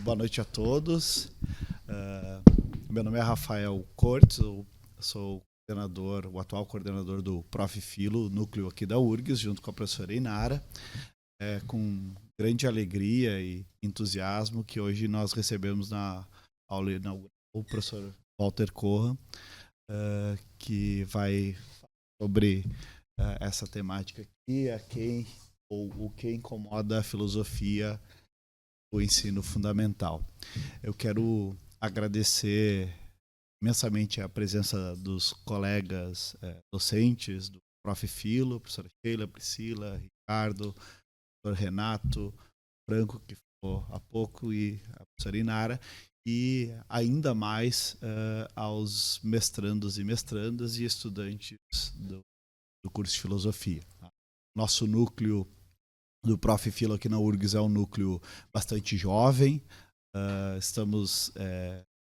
Boa noite a todos. Meu nome é Rafael Cortes, eu sou o atual coordenador do Prof. Filo, núcleo aqui da URGS, junto com a professora Inara. Com grande alegria e entusiasmo que hoje nós recebemos na aula inaugural o professor Walter Corra, que vai falar sobre essa temática aqui, o que incomoda a filosofia do ensino fundamental. Eu quero agradecer imensamente a presença dos colegas docentes do Prof. Filo, professora Sheila, Priscila, Ricardo, professor Renato, Franco, que falou há pouco, e a professora Inara, e ainda mais aos mestrandos e mestrandas e estudantes do curso de filosofia. Nosso núcleo do Prof. Filo aqui na URGS é um núcleo bastante jovem. Estamos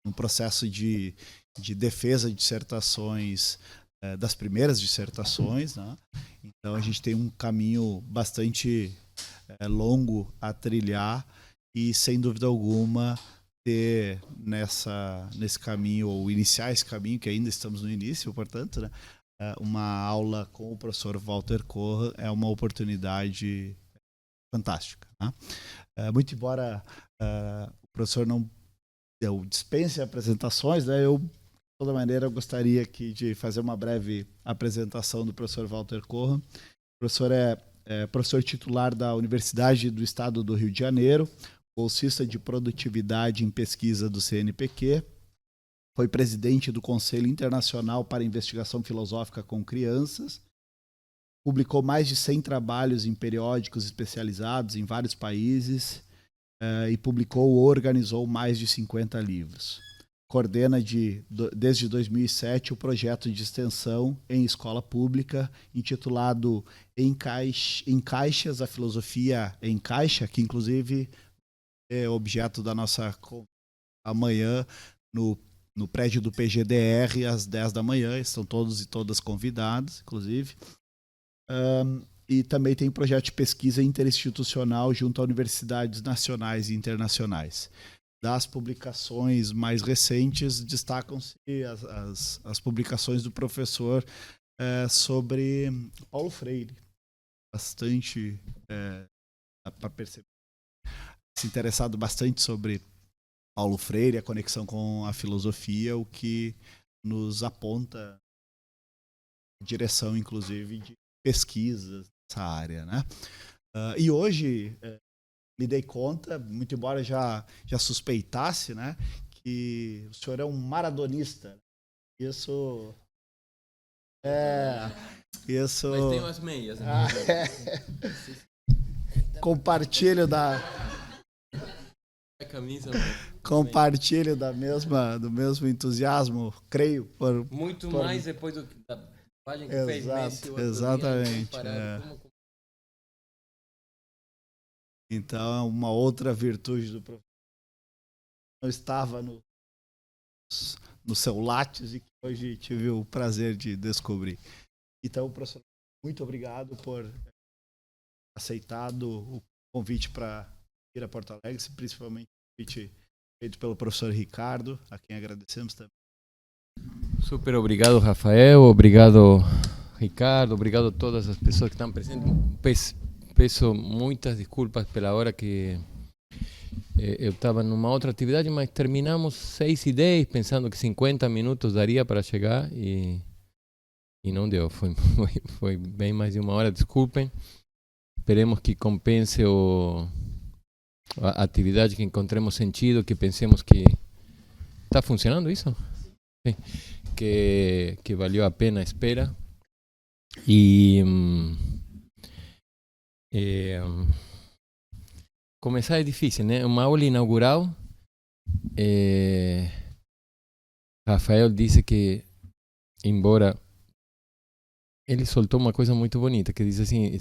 num processo de defesa de dissertações, das primeiras dissertações, né? Então a gente tem um caminho bastante longo a trilhar e, sem dúvida alguma, ter nesse caminho, ou iniciar esse caminho, que ainda estamos no início, portanto, né? Uma aula com o professor Walter Corra é uma oportunidade fantástica, né? Muito embora o professor não dispense apresentações, né, eu, de toda maneira, gostaria aqui de fazer uma breve apresentação do professor Walter Corra. O professor é professor titular da Universidade do Estado do Rio de Janeiro, bolsista de produtividade em pesquisa do CNPq, foi presidente do Conselho Internacional para Investigação Filosófica com Crianças, publicou mais de 100 trabalhos em periódicos especializados em vários países e publicou ou organizou mais de 50 livros. Coordena desde 2007 o projeto de extensão em escola pública intitulado Encaixas, a Filosofia em Caixa, que inclusive é objeto da nossa amanhã no prédio do PGDR às 10 da manhã. Estão todos e todas convidados, inclusive. E também tem um projeto de pesquisa interinstitucional junto a universidades nacionais e internacionais. Das publicações mais recentes, destacam-se as publicações do professor sobre Paulo Freire. Bastante, para perceber, se interessado bastante sobre Paulo Freire, a conexão com a filosofia, o que nos aponta a direção, inclusive, de pesquisas nessa área, né? E hoje me dei conta, muito embora já suspeitasse, né, que o senhor é um maratonista. Isso. Mas tem umas meias. Compartilho do mesmo entusiasmo, creio. Muito mais depois da página que fez Messi. Exatamente. Então, uma outra virtude do professor não estava no seu látis e que hoje tive o prazer de descobrir. Então, professor, muito obrigado por aceitado o convite para ir a Porto Alegre, principalmente o convite feito pelo professor Ricardo, a quem agradecemos também. Super obrigado, Rafael. Obrigado, Ricardo. Obrigado a todas as pessoas que estão presentes. Peço muitas desculpas pela hora que eu estava numa outra atividade, mas terminamos 6:10, pensando que 50 minutos daria para chegar e não deu. Foi bem mais de uma hora, desculpem. Esperemos que compense a atividade, que encontremos sentido, que pensemos que está funcionando isso? Sim. Que valeu a pena a espera. E começar é difícil, né? Uma aula inaugural, Rafael disse que, embora ele soltou uma coisa muito bonita, que diz assim,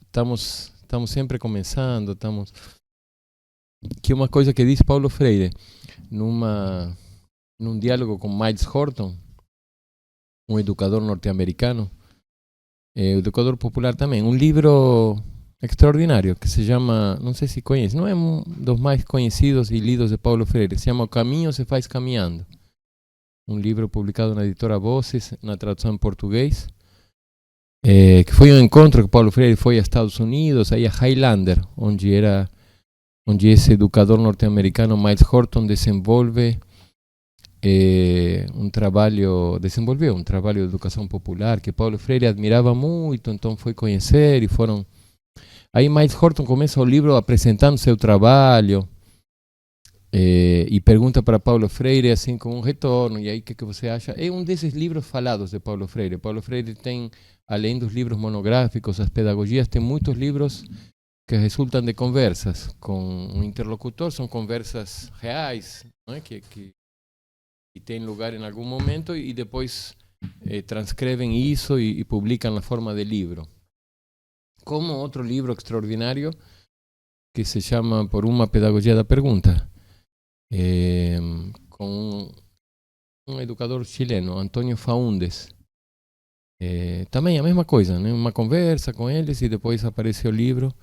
estamos sempre começando, que é uma coisa que diz Paulo Freire num diálogo com Miles Horton, um educador norte-americano, educador popular também. Um livro extraordinário que se chama, não sei se conhece, não é um dos mais conhecidos e lidos de Paulo Freire, se chama O Caminho se faz caminhando. Um livro publicado na editora Voces, na tradução em português, que foi um encontro que Paulo Freire foi aos Estados Unidos, aí a Highlander, onde esse educador norte-americano Miles Horton desenvolveu um trabalho de educação popular que Paulo Freire admirava muito, então foi conhecer e foram... Aí Miles Horton começa o livro apresentando seu trabalho e pergunta para Paulo Freire assim com um retorno, e aí o que você acha? É um desses livros falados de Paulo Freire. Paulo Freire tem, além dos livros monográficos, as pedagogias, tem muitos livros que resultam de conversas com um interlocutor, são conversas reais, não é? que têm lugar em algum momento e depois transcrevem isso e publicam na forma de livro. Como outro livro extraordinário que se chama Por uma Pedagogia da Pergunta, com um educador chileno, Antônio Faúndes. Também a mesma coisa, né? Uma conversa com eles e depois aparece o livro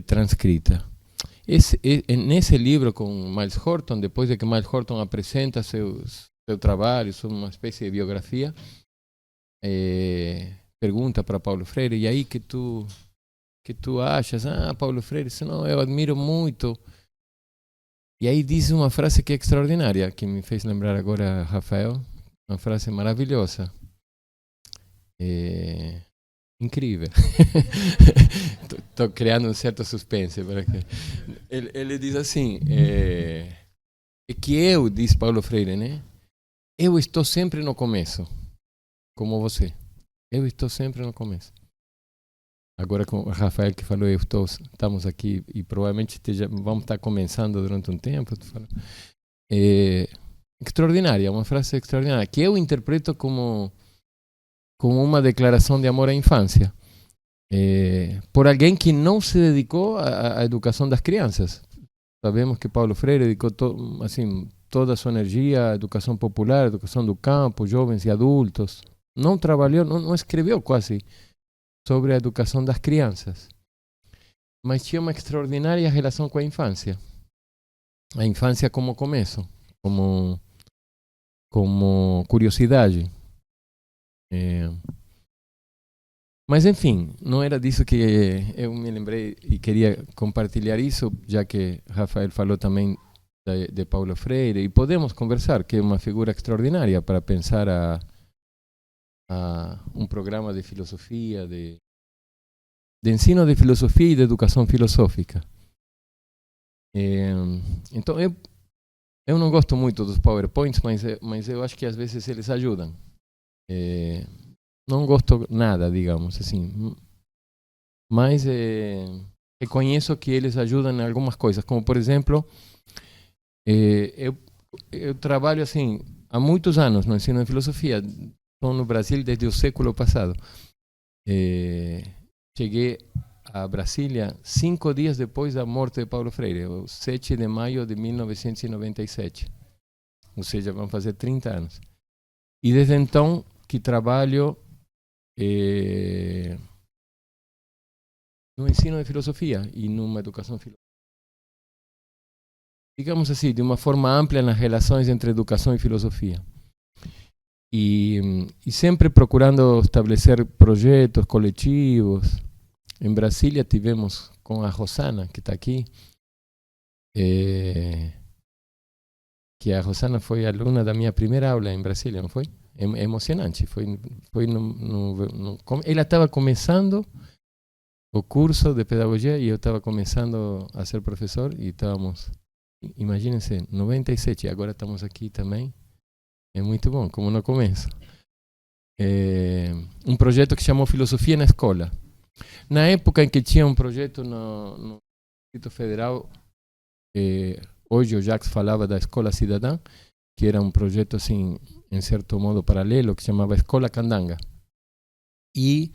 transcrita. Nesse livro com Miles Horton, depois de que Miles Horton apresenta seu trabalho, uma espécie de biografia, pergunta para Paulo Freire, e aí que tu achas? Paulo Freire, senão eu admiro muito. E aí diz uma frase que é extraordinária, que me fez lembrar agora, Rafael, uma frase maravilhosa. Incrível. Estou criando um certo suspense. Para que... ele diz assim, que diz Paulo Freire, né? Eu estou sempre no começo, como você. Eu estou sempre no começo. Agora com o Rafael que falou, estamos aqui e provavelmente vamos estar começando durante um tempo. Extraordinária, uma frase extraordinária, que eu interpreto como uma declaração de amor à infância, por alguém que não se dedicou à educação das crianças. Sabemos que Paulo Freire dedicou toda a sua energia à educação popular, à educação do campo, jovens e adultos. Não trabalhou, não escreveu quase sobre a educação das crianças, mas tinha uma extraordinária relação com a infância como começo, como curiosidade. Mas enfim, não era disso que eu me lembrei e queria compartilhar isso, já que Rafael falou também de Paulo Freire, e podemos conversar, que é uma figura extraordinária para pensar a um programa de filosofia, de ensino de filosofia e de educação filosófica. Então, eu não gosto muito dos PowerPoints, mas eu acho que às vezes eles ajudam. Não gosto nada, digamos assim, mas reconheço que eles ajudam em algumas coisas, como por exemplo, eu trabalho assim há muitos anos no ensino de filosofia. Estou no Brasil desde o século passado. Cheguei a Brasília 5 dias depois da morte de Paulo Freire, o 7 de maio de 1997. Ou seja, vão fazer 30 anos. E desde então que trabalho no ensino de filosofia e numa educação filosófica. Digamos assim, de uma forma ampla nas relações entre educação e filosofia. E sempre procurando estabelecer projetos coletivos. Em Brasília tivemos com a Rosana, que está aqui, que a Rosana foi aluna da minha primeira aula em Brasília, não foi? É emocionante. Ela estava começando o curso de pedagogia e eu estava começando a ser professor e estávamos, imaginem-se, 97, agora estamos aqui também. É muito bom, como no começo. Um projeto que chamou Filosofia na Escola. Na época em que tinha um projeto no Distrito Federal, hoje o Jacques falava da Escola Cidadã, que era um projeto assim, em certo modo paralelo, que se chamava Escola Candanga. E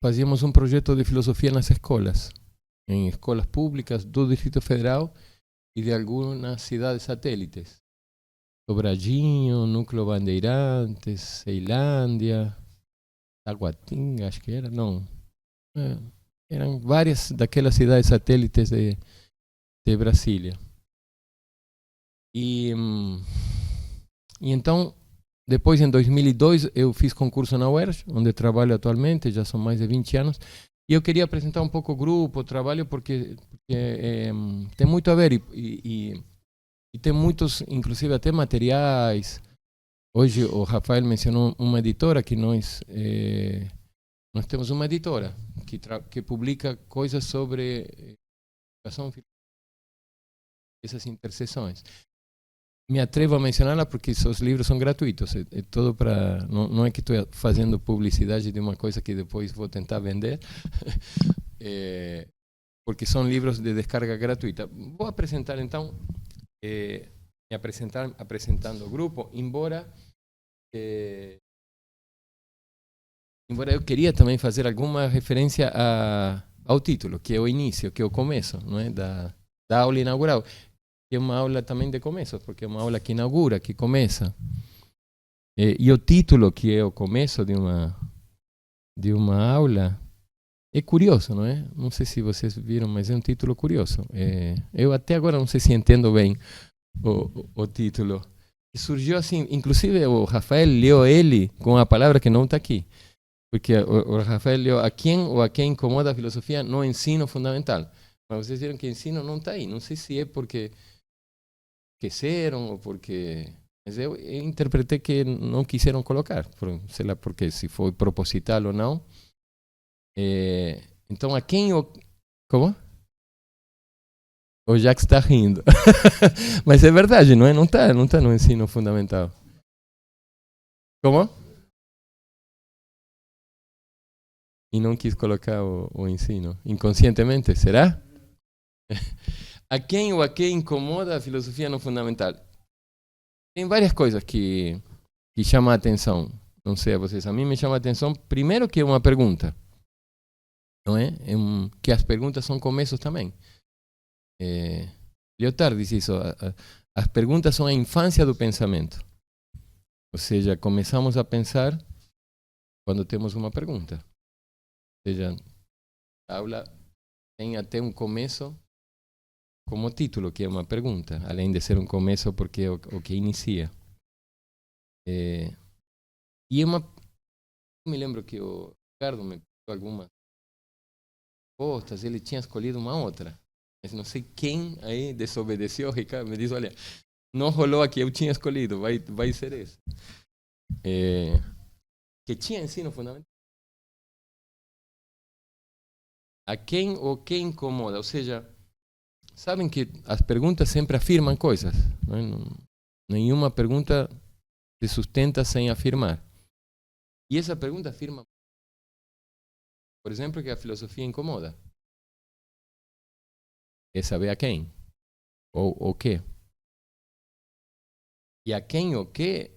fazíamos um projeto de filosofia nas escolas, em escolas públicas do Distrito Federal e de algumas cidades satélites. Sobradinho, Núcleo Bandeirantes, Ceilândia, Taguatinga, acho que era, não. eram várias daquelas cidades satélites de Brasília. E então, depois, em 2002, eu fiz concurso na UERJ, onde trabalho atualmente, já são mais de 20 anos, e eu queria apresentar um pouco o grupo, o trabalho, porque tem muito a ver, e tem muitos, inclusive até materiais. Hoje o Rafael mencionou uma editora que nós temos uma editora que publica coisas sobre educação, essas interseções. Me atrevo a mencioná-la porque os livros são gratuitos. É todo para, não é que estou fazendo publicidade de uma coisa que depois vou tentar vender, porque são livros de descarga gratuita. Vou apresentar então, apresentando o grupo, embora eu queria também fazer alguma referência ao título, que é o início, que é o começo, não é, da aula inaugural, que é uma aula também de começo, porque é uma aula que inaugura, que começa. E o título, que é o começo de uma aula, é curioso, não é? Não sei se vocês viram, mas é um título curioso. Eu até agora não sei se entendo bem o título. E surgiu assim, inclusive o Rafael leu ele com a palavra que não está aqui. Porque o Rafael leu a quem incomoda a filosofia no ensino fundamental. Mas vocês viram que ensino não está aí. Não sei se é porque esqueceram ou porque... Mas eu interpretei que não quiseram colocar. Sei lá porque, se foi proposital ou não. Então, a quem... Como? O Jacques está rindo. Mas é verdade, não é? Não está no ensino fundamental. Como? E não quis colocar o ensino. Inconscientemente, será? A quem ou a quem incomoda a filosofia no fundamental? Tem várias coisas que chamam a atenção. Não sei a vocês, a mim me chama a atenção, primeiro, que é uma pergunta. Não é? Que as perguntas são começos também. Lyotard diz isso, as perguntas são a infância do pensamento. Ou seja, começamos a pensar quando temos uma pergunta. Ou seja, a aula tem até um começo como título, que é uma pergunta, além de ser um começo porque é o que inicia. E me lembro que o Ricardo me pediu algumas respostas, ele tinha escolhido uma outra. Mas não sei quem aí desobedeceu. Ricardo me diz, olha, não rolou aqui, eu tinha escolhido, vai ser esse. Que tinha ensino fundamental. A quem ou quem incomoda, ou seja, sabem que as perguntas sempre afirmam coisas. Nenhuma pergunta se sustenta sem afirmar. E essa pergunta afirma, por exemplo, que a filosofia incomoda. É saber a quem ou o quê. E a quem ou o quê,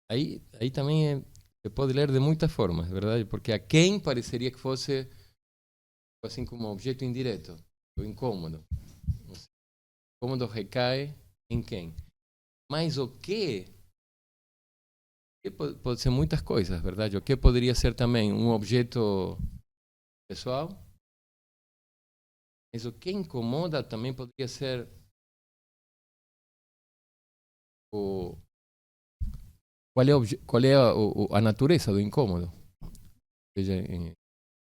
aí também se pode ler de muitas formas, verdade? Porque a quem pareceria que fosse assim como um objeto indireto, o incômodo. O incômodo recai em quem? Mas o que pode ser muitas coisas, verdade? O que poderia ser também um objeto pessoal? Mas o que incomoda também poderia ser qual é a natureza do incômodo. Ou seja,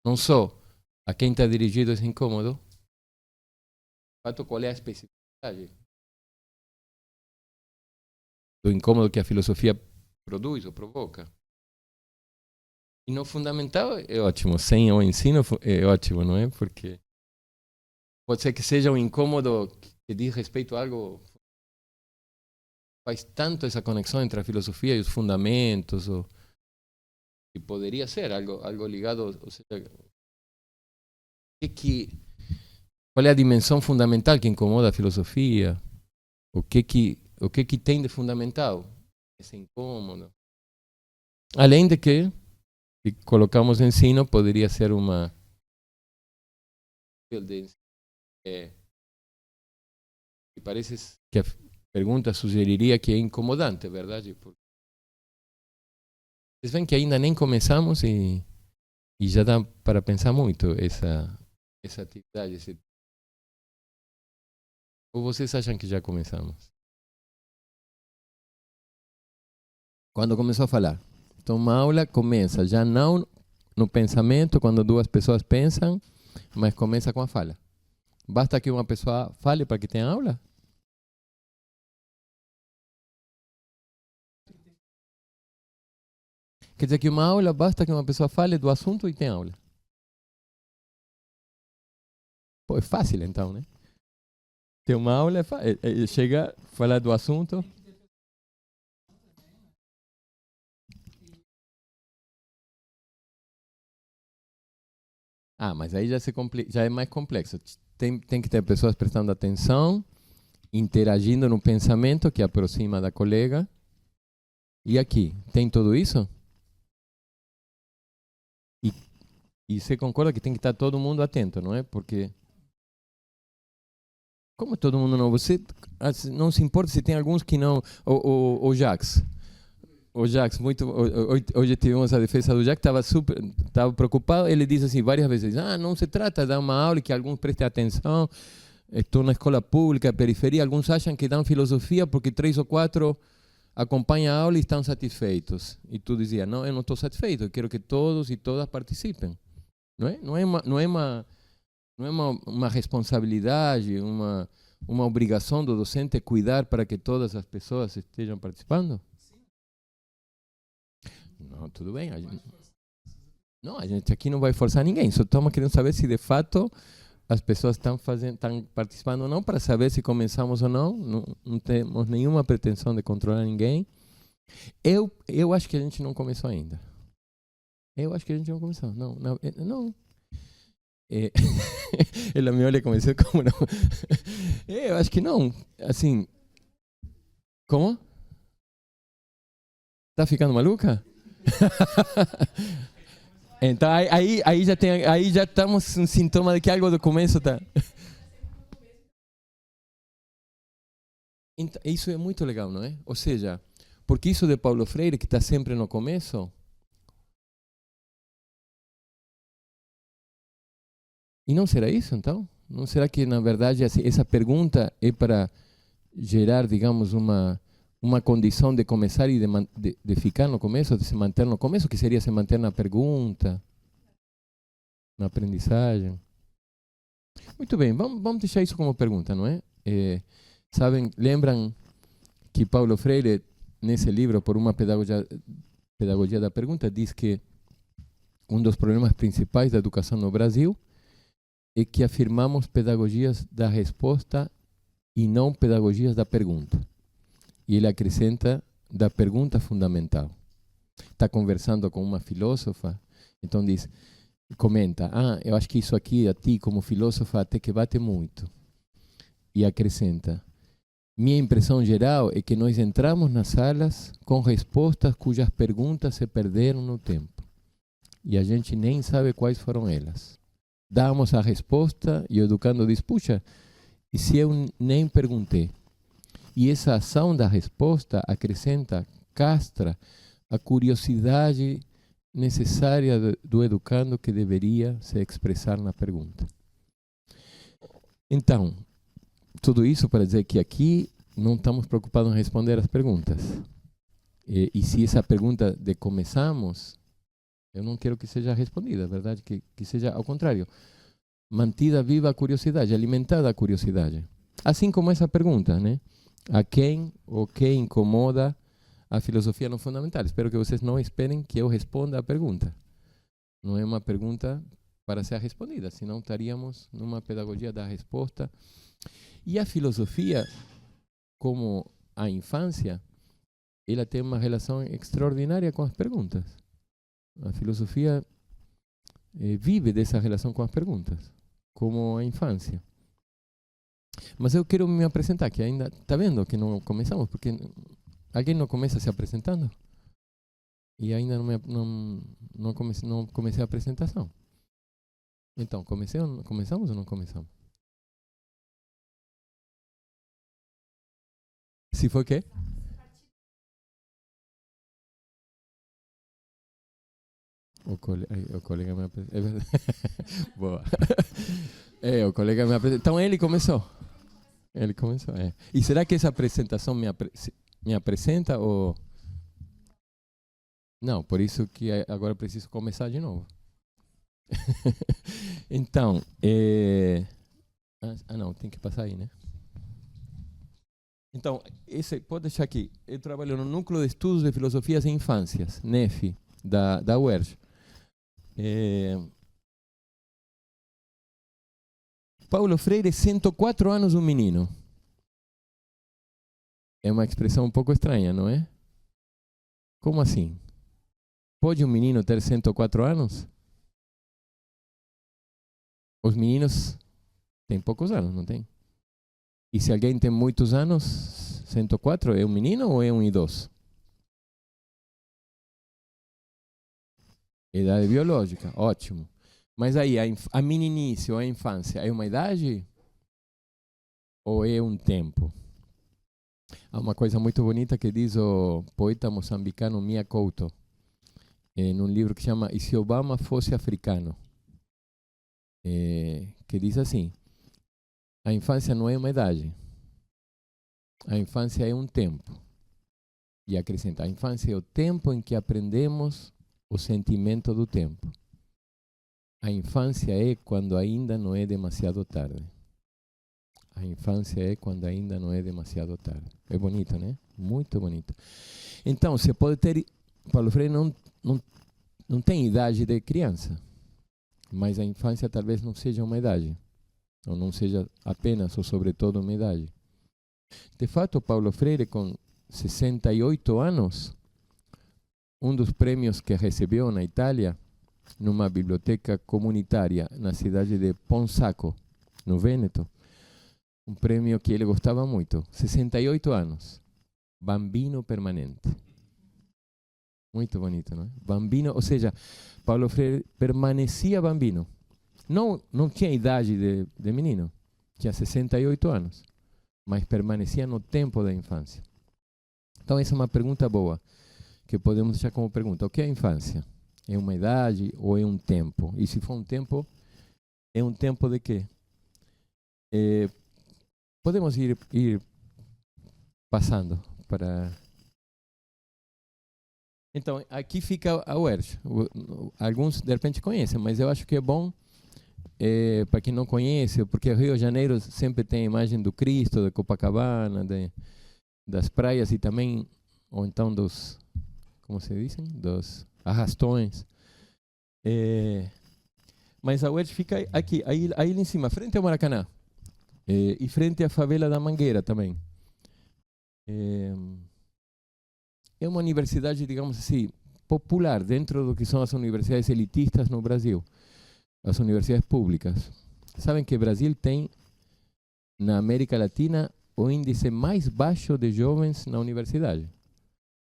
não só a quem está dirigido esse incômodo, qual é a especificidade do incômodo que a filosofia produz ou provoca. E no fundamental é ótimo, sem o ensino é ótimo, não é? Porque pode ser que seja um incômodo que diz respeito a algo, faz tanto essa conexão entre a filosofia e os fundamentos, que poderia ser algo ligado, ou seja, qual é a dimensão fundamental que incomoda a filosofia? O que tem de fundamental esse incômodo? Além de que, se colocamos ensino, poderia ser uma que parece que a pergunta sugeriria que é incomodante, verdade? Vocês veem que ainda nem começamos e já dá para pensar muito essa atividade? Ou vocês acham que já começamos? Quando começou a falar. Então, uma aula começa já não no pensamento, quando duas pessoas pensam, mas começa com a fala. Basta que uma pessoa fale para que tenha aula? Quer dizer que uma aula basta que uma pessoa fale do assunto e tem aula. Pô, é fácil então, né? Ter uma aula é fácil. Chega, falar do assunto. Ah, mas aí já é mais complexo. Tem que ter pessoas prestando atenção, interagindo no pensamento que aproxima da colega. E aqui, tem tudo isso? E você concorda que tem que estar todo mundo atento, não é? Porque como todo mundo não? Você não se importa se tem alguns que não. O Jax. O Jax, hoje tivemos a defesa do Jax, estava preocupado. Ele disse assim várias vezes: não se trata de dar uma aula e que alguns prestem atenção. Estou na escola pública, periferia. Alguns acham que dão filosofia porque 3 ou 4 acompanham a aula e estão satisfeitos. E tu dizia: não, eu não estou satisfeito. Eu quero que todos e todas participem. Não é uma responsabilidade, uma obrigação do docente cuidar para que todas as pessoas estejam participando? Não, tudo bem. A gente aqui não vai forçar ninguém. Só estamos querendo saber se de fato as pessoas estão participando ou não, para saber se começamos ou não. Não temos nenhuma pretensão de controlar ninguém. Eu acho que a gente não começou ainda. Eu acho que a gente não começou. Não. Ela me olha como dizendo, como não? Eu acho que não. Assim, como? Tá ficando maluca? Então aí já estamos um sintoma de que algo do começo tá. Então, isso é muito legal, não é? Ou seja, porque isso de Paulo Freire, que está sempre no começo. E não será isso, então? Não será que, na verdade, essa pergunta é para gerar, digamos, uma condição de começar e de ficar no começo, de se manter no começo, que seria se manter na pergunta, na aprendizagem? Muito bem, vamos deixar isso como pergunta, não é? Lembram que Paulo Freire, nesse livro, Por uma pedagogia da pergunta, diz que um dos problemas principais da educação no Brasil é que afirmamos pedagogias da resposta e não pedagogias da pergunta. E ele acrescenta da pergunta fundamental. Está conversando com uma filósofa, então comenta, eu acho que isso aqui a ti como filósofa até que bate muito. E acrescenta, minha impressão geral é que nós entramos nas salas com respostas cujas perguntas se perderam no tempo. E a gente nem sabe quais foram elas. Damos a resposta e o educando diz, puxa, e se eu nem perguntei? E essa ação da resposta acrescenta, castra a curiosidade necessária do educando que deveria se expressar na pergunta. Então, tudo isso para dizer que aqui não estamos preocupados em responder as perguntas. E se essa pergunta de começamos, eu não quero que seja respondida, é verdade? Que seja ao contrário. Mantida viva a curiosidade, alimentada a curiosidade. Assim como essa pergunta, né? A quem ou que incomoda a filosofia no fundamental? Espero que vocês não esperem que eu responda a pergunta. Não é uma pergunta para ser respondida, senão estaríamos numa pedagogia da resposta. E a filosofia, como a infância, ela tem uma relação extraordinária com as perguntas. A filosofia vive dessa relação com as perguntas, como a infância. Mas eu quero me apresentar, que ainda está vendo que não começamos, porque alguém não começa se apresentando? E ainda não comecei a apresentação. Então, começamos ou não começamos? Se foi o quê? O colega me apresentou. É verdade. Boa. O colega me apresentou. Então ele começou. E será que essa apresentação me apresenta ou... Não, por isso que agora preciso começar de novo. Então, não, tem que passar aí, né? Então, pode deixar aqui. Eu trabalho no Núcleo de Estudos de Filosofias e Infâncias, NEF, da UERJ. Paulo Freire, 104 anos, um menino. É uma expressão um pouco estranha, não é? Como assim? Pode um menino ter 104 anos? Os meninos têm poucos anos, não tem? E se alguém tem muitos anos, 104, é um menino ou é um idoso? Idade biológica, ótimo. Mas aí, a meninice ou a infância, é uma idade? Ou é um tempo? Há uma coisa muito bonita que diz o poeta moçambicano Mia Couto, num livro que chama E se Obama fosse africano? Que diz assim: a infância não é uma idade, a infância é um tempo. E acrescenta: a infância é o tempo em que aprendemos o sentimento do tempo. A infância é quando ainda não é demasiado tarde. A infância é quando ainda não é demasiado tarde. É bonito, né? Muito bonito. Então, você pode ter... Paulo Freire não tem idade de criança, mas a infância talvez não seja uma idade, ou não seja apenas ou sobretudo uma idade. De fato, Paulo Freire, com 68 anos, um dos prêmios que recebeu na Itália, numa biblioteca comunitária na cidade de Ponsacco, no Vêneto, um prêmio que ele gostava muito. 68 anos. Bambino permanente. Muito bonito, não é? Bambino, ou seja, Paulo Freire permanecia bambino. Não tinha idade de menino. Tinha 68 anos. Mas permanecia no tempo da infância. Então, essa é uma pergunta boa, que podemos deixar como pergunta. O que é a infância? É uma idade ou é um tempo? E se for um tempo, é um tempo de quê? Podemos ir passando para... Então, aqui fica a UERJ. Alguns, de repente, conhecem, mas eu acho que é bom, para quem não conhece, porque Rio de Janeiro sempre tem a imagem do Cristo, da Copacabana, das praias e também, ou então dos, como se dizem? Dos arrastões. Mas a UERJ fica aqui, aí lá em cima, frente ao Maracanã. E frente à favela da Mangueira também. É uma universidade, digamos assim, popular dentro do que são as universidades elitistas no Brasil, as universidades públicas. Sabem que o Brasil tem, na América Latina, o índice mais baixo de jovens na universidade,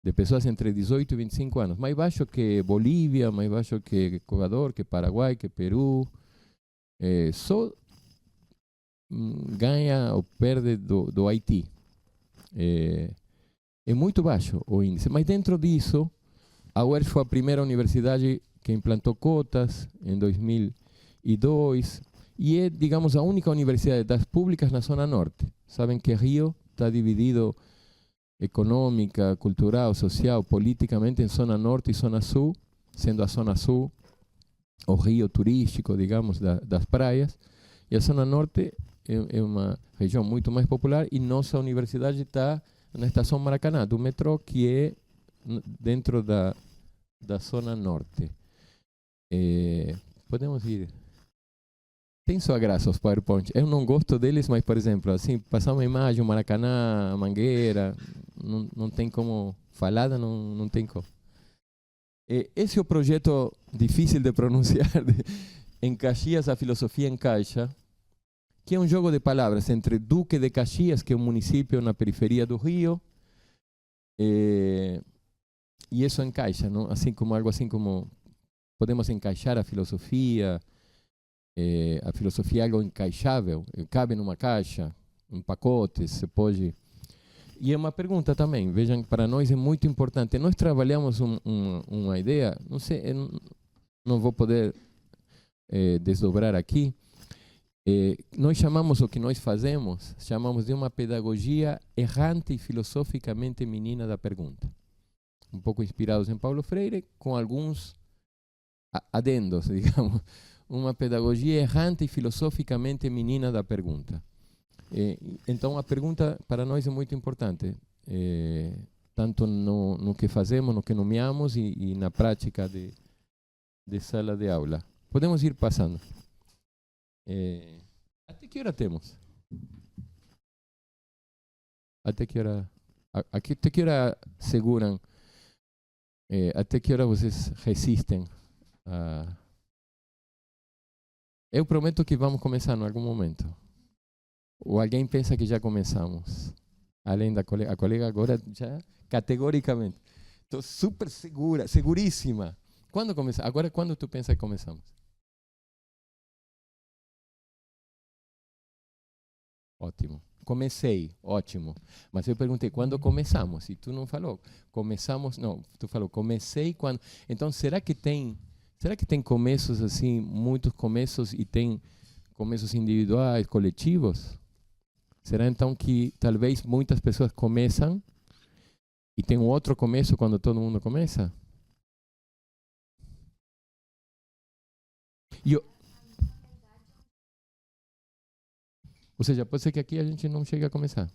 de pessoas entre 18 e 25 anos, mais baixo que Bolívia, mais baixo que Equador, que Paraguai, que Peru. Só ganha ou perde do Haiti. É muito baixo o índice, mas dentro disso, a UERJ foi a primeira universidade que implantou cotas em 2002 e é, digamos, a única universidade das públicas na Zona Norte. Sabem que Rio está dividido econômica, cultural, social, politicamente em Zona Norte e Zona Sul, sendo a Zona Sul o rio turístico, digamos, das praias, e a Zona Norte é uma região muito mais popular e nossa universidade está na estação Maracanã, do metrô, que é dentro da Zona Norte. Podemos ir. Tem sua graça os PowerPoint. Eu não gosto deles, mas, por exemplo, assim, passar uma imagem, o Maracanã, a Mangueira, não tem como falada, não tem como. Esse é o projeto difícil de pronunciar, Em Caxias a Filosofia Encaixa, que é um jogo de palavras entre Duque de Caxias, que é um município na periferia do Rio, e isso encaixa, não? Assim como algo assim como podemos encaixar a filosofia é algo encaixável, cabe numa caixa, um pacote, se pode. E é uma pergunta também, vejam, para nós é muito importante. Nós trabalhamos uma ideia, não sei, não vou poder desdobrar aqui. Nós chamamos o que nós fazemos, chamamos de uma pedagogia errante e filosoficamente menina da pergunta. Um pouco inspirados em Paulo Freire, com alguns adendos, digamos. Uma pedagogia errante e filosoficamente menina da pergunta. Então, a pergunta para nós é muito importante, tanto no que fazemos, no que nomeamos e na prática de sala de aula. Podemos ir passando. Até que hora temos? Até que hora seguram? Até que hora vocês resistem? Eu prometo que vamos começar em algum momento. Ou alguém pensa que já começamos? Além da colega, a colega agora já categoricamente. Estou super segura, seguríssima. Quando começar? Agora, quando tu pensa que começamos? Ótimo. Comecei, ótimo. Mas eu perguntei, quando começamos? E tu não falou. Começamos, não, tu falou, comecei quando. Então, será que tem começos assim, muitos começos, e tem começos individuais, coletivos? Será então que talvez muitas pessoas começam e tem um outro começo quando todo mundo começa? Ou seja, pode ser que aqui a gente não chegue a começar.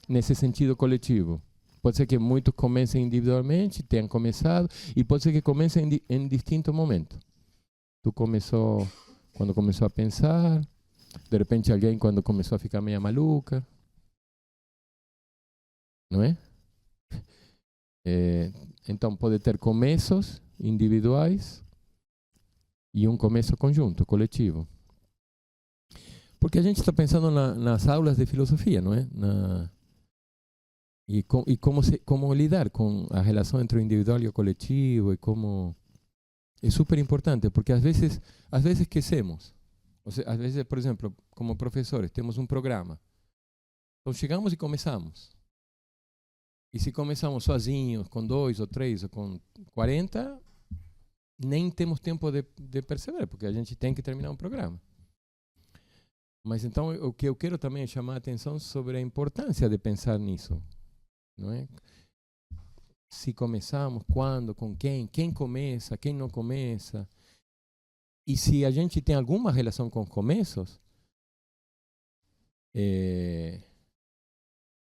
Nesse sentido coletivo. Pode ser que muitos comecem individualmente, tenham começado, e pode ser que comecem em distinto momento. Tu começou quando começou a pensar, de repente alguém quando começou a ficar meio maluca. Não é? Então pode ter começos individuais e um começo conjunto, coletivo. Porque a gente está pensando nas aulas de filosofia, não é? E como lidar com a relação entre o individual e o coletivo, e como é super importante, porque às vezes esquecemos. Ou seja, às vezes, por exemplo, como professores, temos um programa. Então chegamos e começamos. E se começamos sozinhos, com 2 ou 3 ou com 40, nem temos tempo de perceber, porque a gente tem que terminar um programa. Mas então o que eu quero também é chamar a atenção sobre a importância de pensar nisso, não é? Se começamos, quando, com quem começa, quem não começa. E se a gente tem alguma relação com começos,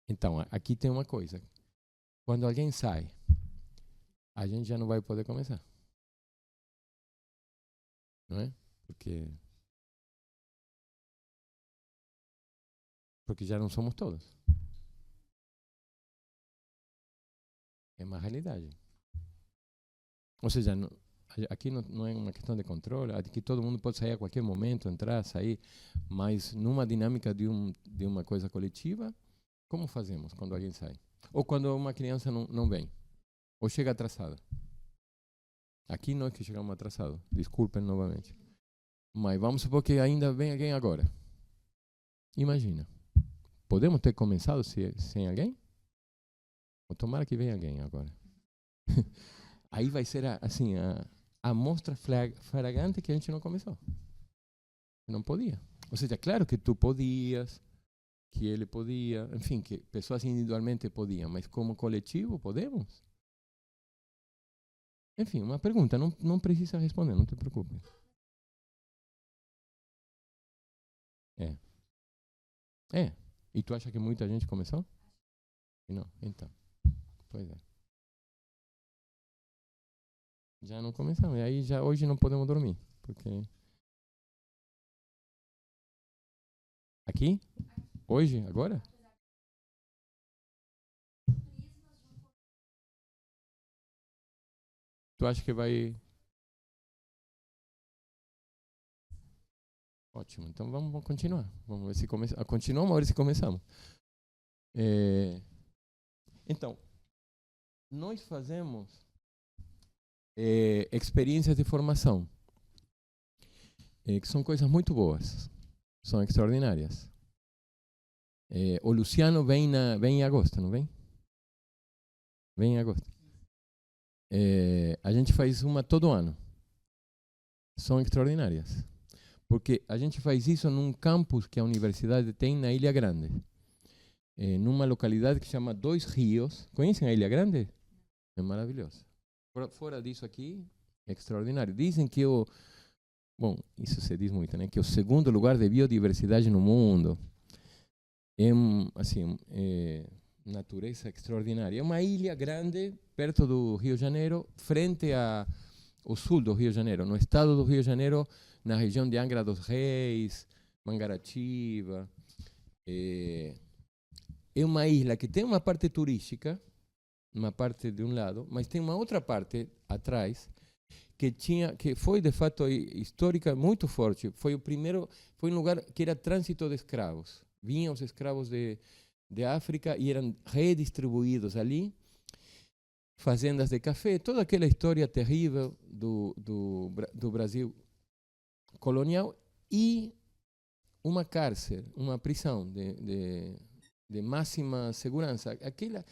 então aqui tem uma coisa. Quando alguém sai, a gente já não vai poder começar. Não é? Porque já não somos todos. É uma realidade. Ou seja, aqui não é uma questão de controle, aqui todo mundo pode sair a qualquer momento, entrar, sair, mas numa dinâmica de uma coisa coletiva, como fazemos quando alguém sai? Ou quando uma criança não vem? Ou chega atrasada? Aqui nós que chegamos atrasados, desculpem novamente. Mas vamos supor que ainda vem alguém agora. Imagina. Podemos ter começado sem alguém? Ou tomara que venha alguém agora. Aí vai ser assim, a amostra flagrante que a gente não começou. Não podia. Ou seja, claro que tu podias, que ele podia, enfim, que pessoas individualmente podiam, mas como coletivo podemos? Enfim, uma pergunta, não precisa responder, não te preocupe. E tu acha que muita gente começou? Não, então. Pois é. Já não começamos. E aí hoje não podemos dormir. Porque. Aqui? Hoje? Agora? Tu acha que vai. Ótimo. Então vamos continuar. Vamos ver se começamos. Continuamos, vamos ver se começamos. Então, nós fazemos experiências de formação, que são coisas muito boas, são extraordinárias. O Luciano vem em agosto, não vem? Vem em agosto. a gente faz uma todo ano. São extraordinárias. Porque a gente faz isso num campus que a universidade tem na Ilha Grande. Numa localidade que chama Dois Rios. Conhecem a Ilha Grande? É maravilhoso. Fora disso aqui, é extraordinário. Dizem que bom, isso se diz muito, né? Que é o segundo lugar de biodiversidade no mundo. É, assim, natureza extraordinária. É uma ilha grande, perto do Rio de Janeiro, frente ao sul do Rio de Janeiro, no estado do Rio de Janeiro, na região de Angra dos Reis, Mangaratiba. É uma ilha que tem uma parte turística, uma parte de um lado, mas tem uma outra parte atrás que foi de fato histórica muito forte. Foi um lugar que era trânsito de escravos. Vinham os escravos de África e eram redistribuídos ali, fazendas de café, toda aquela história terrível do Brasil colonial, e uma cárcere, uma prisão de máxima segurança. Aquela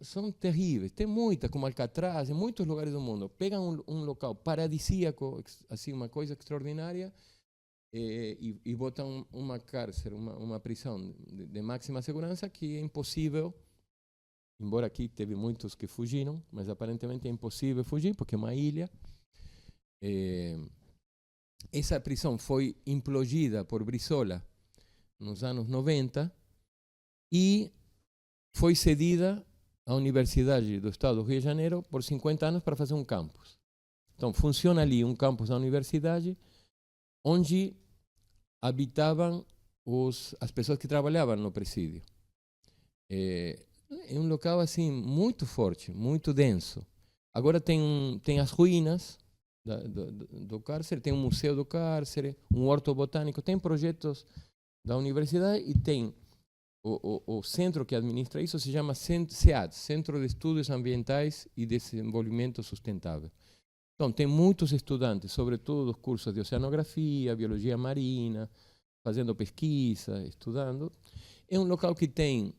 são terríveis. Tem muitas, como Alcatraz, em muitos lugares do mundo. Pegam um local paradisíaco, assim, uma coisa extraordinária, e botam uma cárcere, uma prisão de máxima segurança, que é impossível, embora aqui teve muitos que fugiram, mas aparentemente é impossível fugir, porque é uma ilha. Essa prisão foi implodida por Brizola nos anos 90 e foi cedida à Universidade do Estado do Rio de Janeiro por 50 anos para fazer um campus. Então, funciona ali um campus da universidade, onde habitavam as pessoas que trabalhavam no presídio. É um local assim muito forte, muito denso. Agora tem as ruínas do cárcere, tem um museu do cárcere, um horto botânico, tem projetos da universidade, e tem o centro que administra isso, se chama SEAD, Centro de Estudos Ambientais e Desenvolvimento Sustentável. Então, tem muitos estudantes, sobretudo dos cursos de oceanografia, biologia marina, fazendo pesquisa, estudando. É um local que tem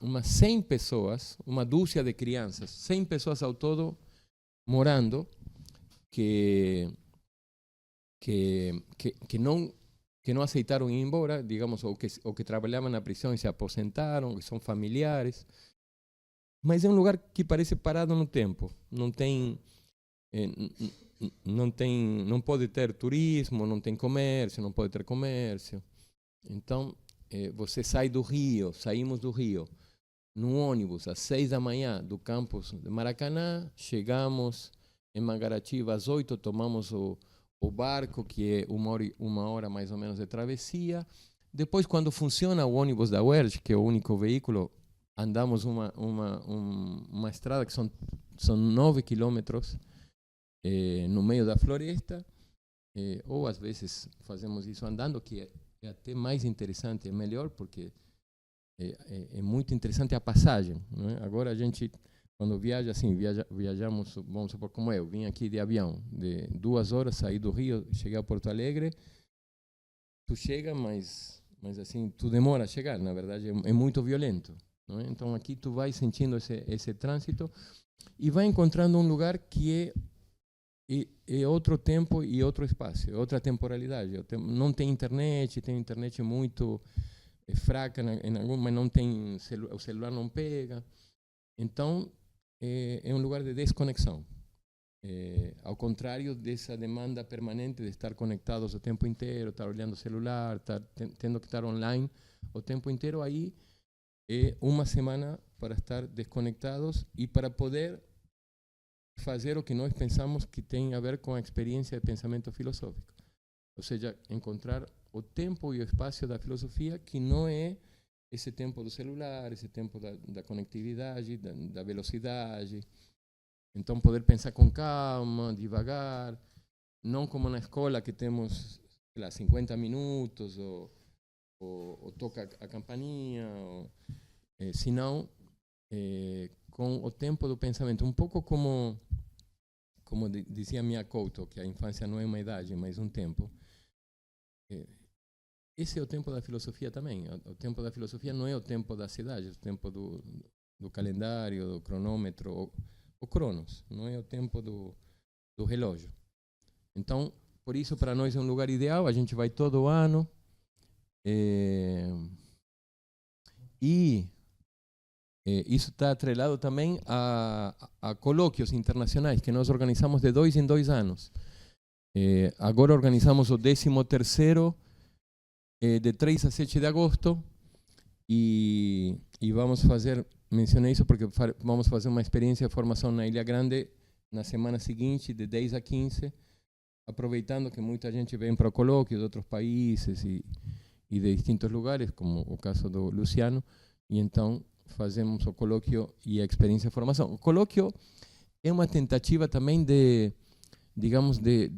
umas 100 pessoas, uma dúzia de crianças, 100 pessoas ao todo morando, que não aceitaram ir embora, digamos, ou que trabalhavam na prisão e se aposentaram, que são familiares. Mas é um lugar que parece parado no tempo. Não pode ter turismo, não tem comércio, não pode ter comércio. Então, você saímos do Rio, num ônibus às 6 da manhã do campus de Maracanã, chegamos em Mangaratiba às 8, tomamos o barco, que é uma hora mais ou menos de travessia. Depois, quando funciona o ônibus da UERJ, que é o único veículo, andamos uma estrada que são 9 quilômetros no meio da floresta, ou às vezes fazemos isso andando, que é até mais interessante, é melhor, porque é muito interessante a passagem, não é? Agora a gente, quando viaja assim, viajamos, vamos supor como eu, vim aqui de avião, de 2 horas, saí do Rio, cheguei a Porto Alegre, tu chega, mas assim, tu demora a chegar, na verdade é muito violento, não é? Então aqui tu vai sentindo esse trânsito e vai encontrando um lugar que é outro tempo e outro espaço, é outra temporalidade. Não tem internet, tem internet muito fraca, mas não tem o celular não pega. Então, é um lugar de desconexão. Ao contrário dessa demanda permanente de estar conectados o tempo inteiro, estar olhando o celular, tendo que estar online o tempo inteiro, aí é uma semana para estar desconectados e para poder fazer o que nós pensamos que tem a ver com a experiência de pensamento filosófico. Ou seja, encontrar o tempo e o espaço da filosofia, que não é esse tempo do celular, esse tempo da conectividade, da velocidade. Então, poder pensar com calma, devagar, não como na escola, que temos, sei lá, 50 minutos, ou toca a campainha, senão com o tempo do pensamento. Um pouco como dizia Mia Couto, que a infância não é uma idade, mas um tempo. Esse é o tempo da filosofia também. O tempo da filosofia não é o tempo da cidade, é o tempo do calendário, do cronômetro, o Cronos, não é o tempo do relógio. Então, por isso, para nós é um lugar ideal, a gente vai todo ano. Isso está atrelado também a colóquios internacionais que nós organizamos de 2 em 2 anos. Agora organizamos o 13º, de 3 a 7 de agosto, e vamos fazer, mencionei isso porque vamos fazer uma experiência de formação na Ilha Grande na semana seguinte, de 10 a 15, aproveitando que muita gente vem para o colóquio de outros países e de distintos lugares, como o caso do Luciano, e então fazemos o colóquio e a experiência de formação. O colóquio é uma tentativa também de, digamos, de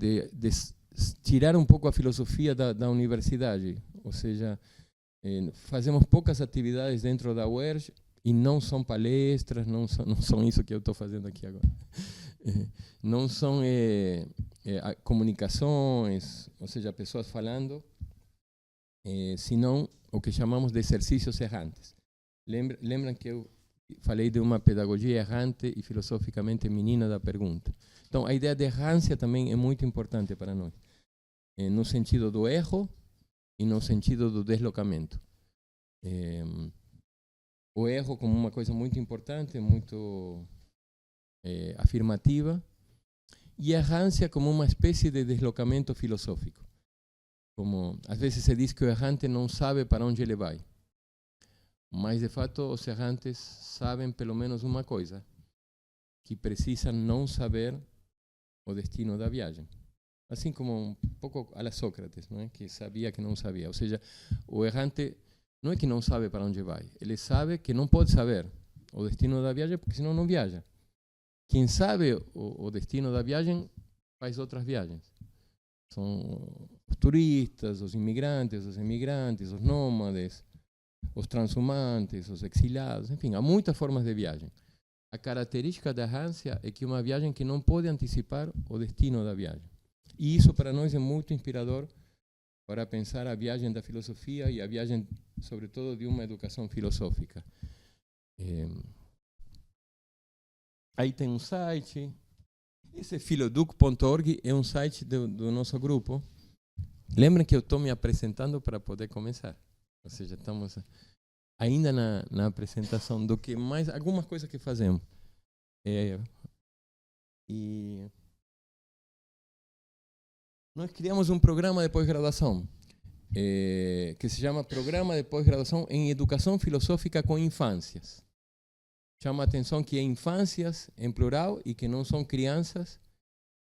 tirar um pouco a filosofia da universidade, ou seja, fazemos poucas atividades dentro da UERJ e não são palestras, não são isso que eu estou fazendo aqui agora. Não são comunicações, ou seja, pessoas falando, senão o que chamamos de exercícios errantes. Lembram que eu falei de uma pedagogia errante e filosoficamente menina da pergunta. Então, a ideia de errância também é muito importante para nós, no sentido do erro e no sentido do deslocamento. O erro como uma coisa muito importante, muito afirmativa, e a errância como uma espécie de deslocamento filosófico. Como às vezes se diz que o errante não sabe para onde ele vai, mas de fato os errantes sabem pelo menos uma coisa, que precisam não saber o destino da viagem. Assim como um pouco a la Sócrates, não é? Que sabia que não sabia. Ou seja, o errante não é que não sabe para onde vai, ele sabe que não pode saber o destino da viagem, porque senão não viaja. Quem sabe o destino da viagem faz outras viagens. São os turistas, os imigrantes, os emigrantes, os nômades, os transhumantes, os exiliados, enfim, há muitas formas de viagem. A característica da errância é que é uma viagem que não pode antecipar o destino da viagem. E isso para nós é muito inspirador para pensar a viagem da filosofia e a viagem, sobretudo, de uma educação filosófica. Aí tem um site. Esse filoduc.org é um site do nosso grupo. Lembrem que eu estou me apresentando para poder começar. Ou seja, estamos ainda na apresentação do que mais, algumas coisas que fazemos. E nós criamos um programa de pós-graduação que se chama Programa de Pós-Graduação em Educação Filosófica com Infâncias. Chama a atenção que é infâncias em plural e que não são crianças,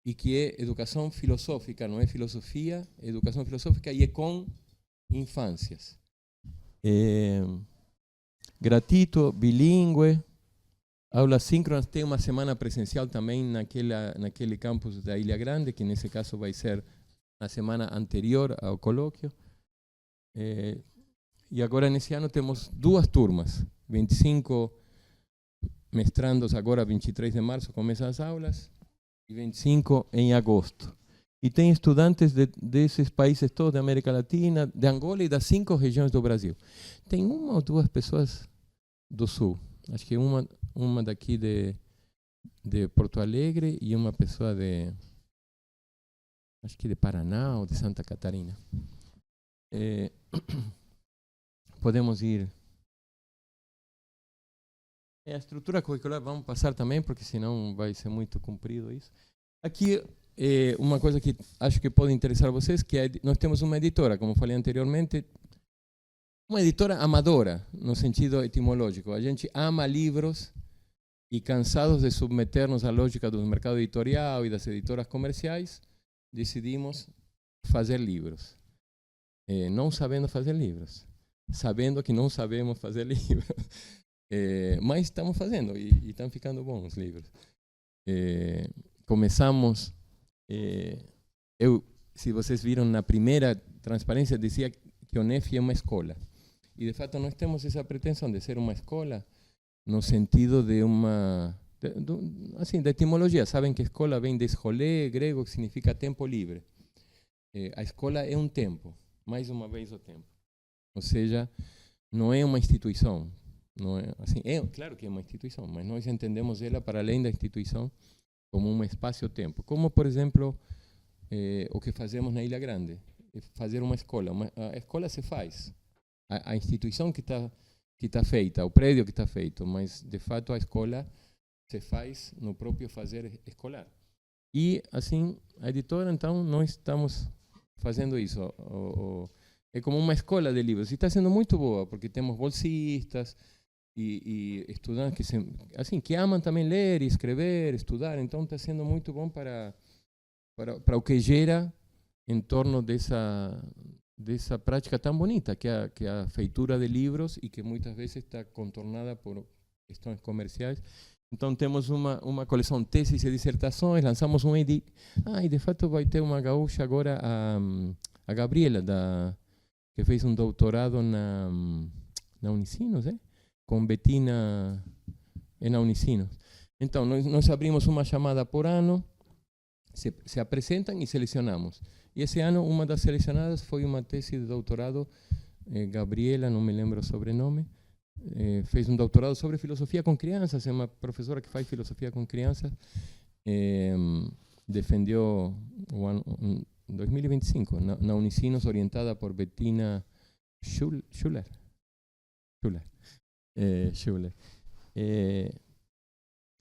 e que é educação filosófica, não é filosofia, é educação filosófica e é com infâncias. Gratuito, bilíngue, aulas síncronas, tem uma semana presencial também naquele campus da Ilha Grande, que nesse caso vai ser na semana anterior ao colóquio. E agora nesse ano temos 2 turmas, 25 mestrandos agora 23 de março começam as aulas, e 25 em agosto. E tem estudantes desses países todos, da América Latina, de Angola e das 5 regiões do Brasil. Tem 1 ou 2 pessoas do Sul. Acho que uma daqui de Porto Alegre e uma pessoa acho que de Paraná ou de Santa Catarina. Podemos ir. A estrutura curricular vamos passar também, porque senão vai ser muito comprido isso. Aqui uma coisa que acho que pode interessar vocês, que nós temos uma editora, como falei anteriormente, uma editora amadora, no sentido etimológico. A gente ama livros e, cansados de submetermos à lógica do mercado editorial e das editoras comerciais, decidimos fazer livros. Não sabendo fazer livros, sabendo que não sabemos fazer livros. Mas estamos fazendo e estão ficando bons os livros. Começamos, se vocês viram na primeira transparência, dizia que o NEF é uma escola. E de fato nós temos essa pretensão de ser uma escola no sentido de assim, da etimologia. Sabem que escola vem de escolé, grego, que significa tempo livre. A escola é um tempo, mais uma vez o tempo. Ou seja, não é uma instituição. não é assim, claro que é uma instituição, mas nós entendemos ela para além da instituição como um espaço-tempo, como por exemplo o que fazemos na Ilha Grande, fazer uma escola. A escola se faz, a instituição que está feita, o prédio que está feito, mas de fato a escola se faz no próprio fazer escolar. E assim, a editora, então, nós estamos fazendo isso. É como uma escola de livros. E está sendo muito boa, porque temos bolsistas e estudantes que amam também ler, escrever, estudar. Então, está sendo muito bom para o que gera em torno dessa prática tão bonita, que é a feitura de livros e que muitas vezes está contornada por questões comerciais. Então, temos uma coleção de teses e dissertações, lançamos um e de fato vai ter uma gaúcha agora, a Gabriela, que fez um doutorado na Unicinos, com Bettina na Unicinos. Então, nós abrimos uma chamada por ano, se apresentam e selecionamos. E esse ano, uma das selecionadas foi uma tese de doutorado, Gabriela, não me lembro o sobrenome, fez um doutorado sobre filosofia com crianças, é uma professora que faz filosofia com crianças, defendeu em 2025 na Unicinos, orientada por Bettina Schuller.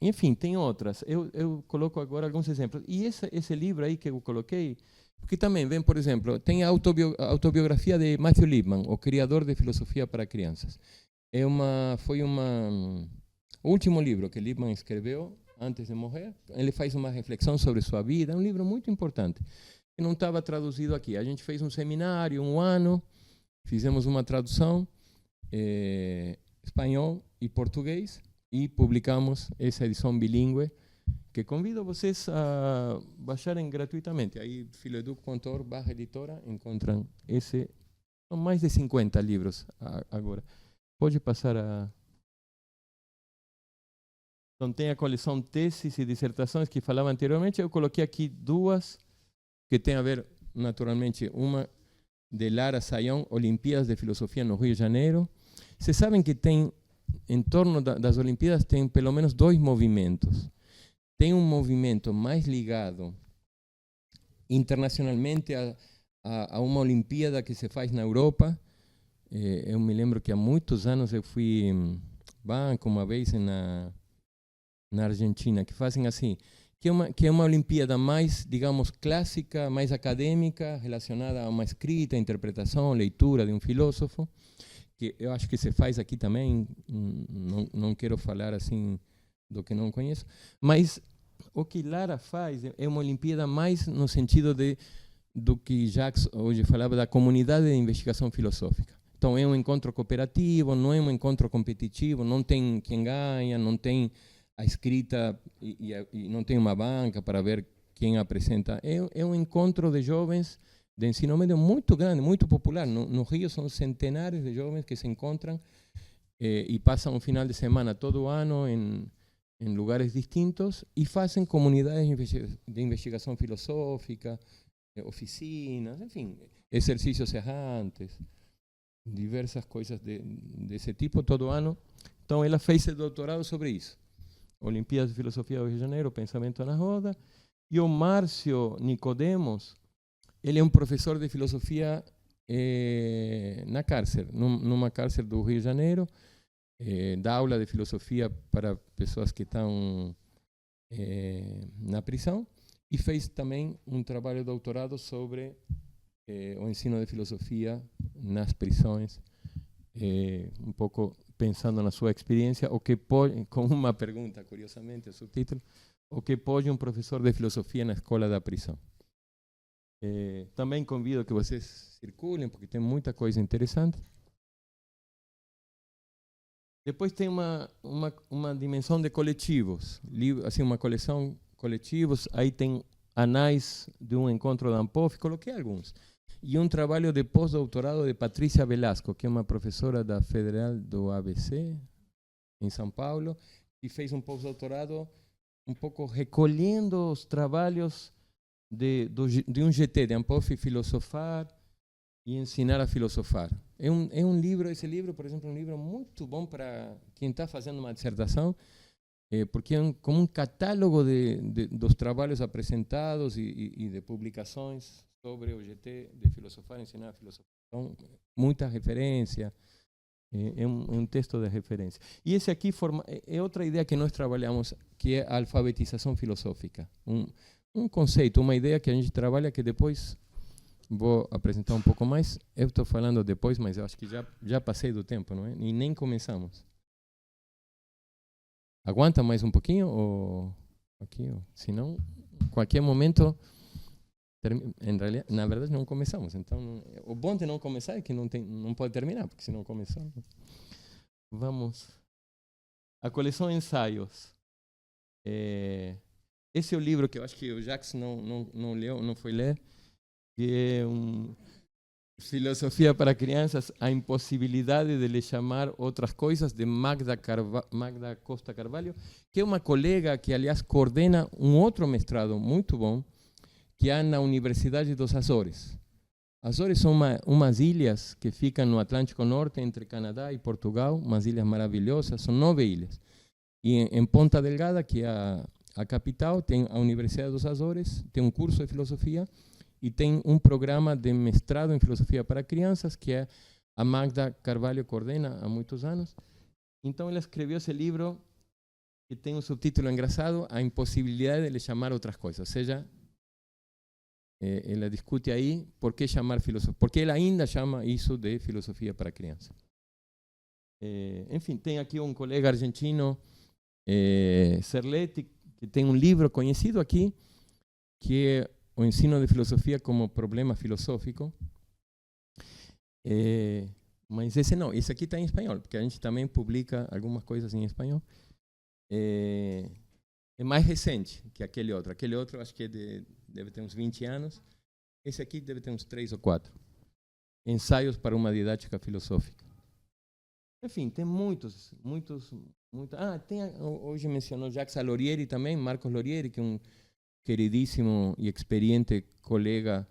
Enfim, tem outras. Eu coloco agora alguns exemplos. E esse livro aí que eu coloquei, porque também vem, por exemplo, tem a autobiografia de Matthew Lipman, o criador de filosofia para crianças. Foi o último livro que Lipman escreveu antes de morrer. Ele faz uma reflexão sobre sua vida. É um livro muito importante, que não estava traduzido aqui. A gente fez um seminário, um ano, fizemos uma tradução, espanhol e português, e publicamos essa edição bilíngue, que convido vocês a baixarem gratuitamente. Aí, filoeduc.org/editora, encontram são mais de 50 livros agora. Pode passar Então, tem a coleção teses e dissertações que falava anteriormente. Eu coloquei aqui duas que tem a ver, naturalmente, uma de Lara Sayão, Olimpíadas de Filosofia no Rio de Janeiro. Vocês sabem que tem, em torno das Olimpíadas, tem pelo menos dois movimentos. Tem um movimento mais ligado internacionalmente a uma Olimpíada que se faz na Europa. Eu me lembro que há muitos anos eu fui banco uma vez na Argentina, que fazem assim, que é uma Olimpíada mais, digamos, clássica, mais acadêmica, relacionada a uma escrita, interpretação, leitura de um filósofo, que eu acho que se faz aqui também. Não quero falar assim do que não conheço, mas o que Lara faz é uma Olimpíada mais no sentido do que Jacques hoje falava da comunidade de investigação filosófica. Então, é um encontro cooperativo, não é um encontro competitivo, não tem quem ganha, não tem a escrita e não tem uma banca para ver quem apresenta. É um encontro de jovens de ensino médio muito grande, muito popular. No Rio são centenares de jovens que se encontram e passam um final de semana todo ano em lugares distintos e fazem comunidades de investigação filosófica, oficinas, enfim, exercícios errantes, diversas coisas desse tipo todo ano. Então, ela fez o doutorado sobre isso. Olimpíadas de Filosofia do Rio de Janeiro, Pensamento na Roda. E o Márcio Nicodemos, ele é um professor de filosofia na cárcere, numa cárcere do Rio de Janeiro, dá aula de filosofia para pessoas que estão na prisão, e fez também um trabalho de doutorado sobre o ensino de filosofia nas prisões, um pouco pensando na sua experiência, o que pode, com uma pergunta, curiosamente, o subtítulo, o que pode um professor de filosofia na escola da prisão. Também convido que vocês circulem, porque tem muita coisa interessante. Depois tem uma dimensão de coletivos, assim, uma coleção coletivos, aí tem anais de um encontro da Ampof, coloquei alguns. E um trabalho de pós-doutorado de Patrícia Velasco, que é uma professora da Federal do ABC, em São Paulo, e fez um pós-doutorado um pouco recolhendo os trabalhos de um GT, de Ampof Filosofar, e ensinar a filosofar. Esse livro, por exemplo, é um livro muito bom para quem está fazendo uma dissertação, porque é como um catálogo dos trabalhos apresentados e de publicações sobre o GT de filosofar, ensinar a filosofar. Então, muita referência, é um texto de referência. E esse aqui é outra ideia que nós trabalhamos, que é a alfabetização filosófica. Um conceito, uma ideia que a gente trabalha que depois vou apresentar um pouco mais. Eu estou falando depois, mas eu acho que já passei do tempo, não é? E nem começamos. Aguanta mais um pouquinho? Ou aqui, senão, qualquer momento, na verdade, não começamos. Então, o bom de não começar é que não pode terminar, porque se não começar... Vamos. A coleção Ensaios. Esse é o livro que eu acho que o Jacques não leu, não foi ler, que é Filosofia para Crianças, a impossibilidade de lhe chamar outras coisas, de Magda Costa Carvalho, que é uma colega que, aliás, coordena um outro mestrado muito bom, que há na Universidade dos Açores. Açores são umas ilhas que ficam no Atlântico Norte, entre Canadá e Portugal, umas ilhas maravilhosas, são 9 ilhas. E em Ponta Delgada, que é a capital, tem a Universidade dos Açores, tem um curso de filosofia, e tem um programa de mestrado em filosofia para crianças, que a Magda Carvalho coordena há muitos anos. Então, ela escreveu esse livro, que tem um subtítulo engraçado, A Impossibilidade de lhe chamar outras coisas. Ou seja, ela discute aí por que chamar filosofia, porque ela ainda chama isso de filosofia para crianças. Enfim, tem aqui um colega argentino, Serletti, que tem um livro conhecido aqui, que é o ensino de filosofia como problema filosófico. Mas esse aqui está em espanhol, porque a gente também publica algumas coisas em espanhol. É mais recente que aquele outro. Aquele outro acho que deve ter uns 20 anos. Esse aqui deve ter uns 3 ou 4. Ensaios para uma didática filosófica. Enfim, tem muitos. Hoje mencionou Jacques Lorieri também, Marcos Lorieri, que é um queridíssimo e experiente colega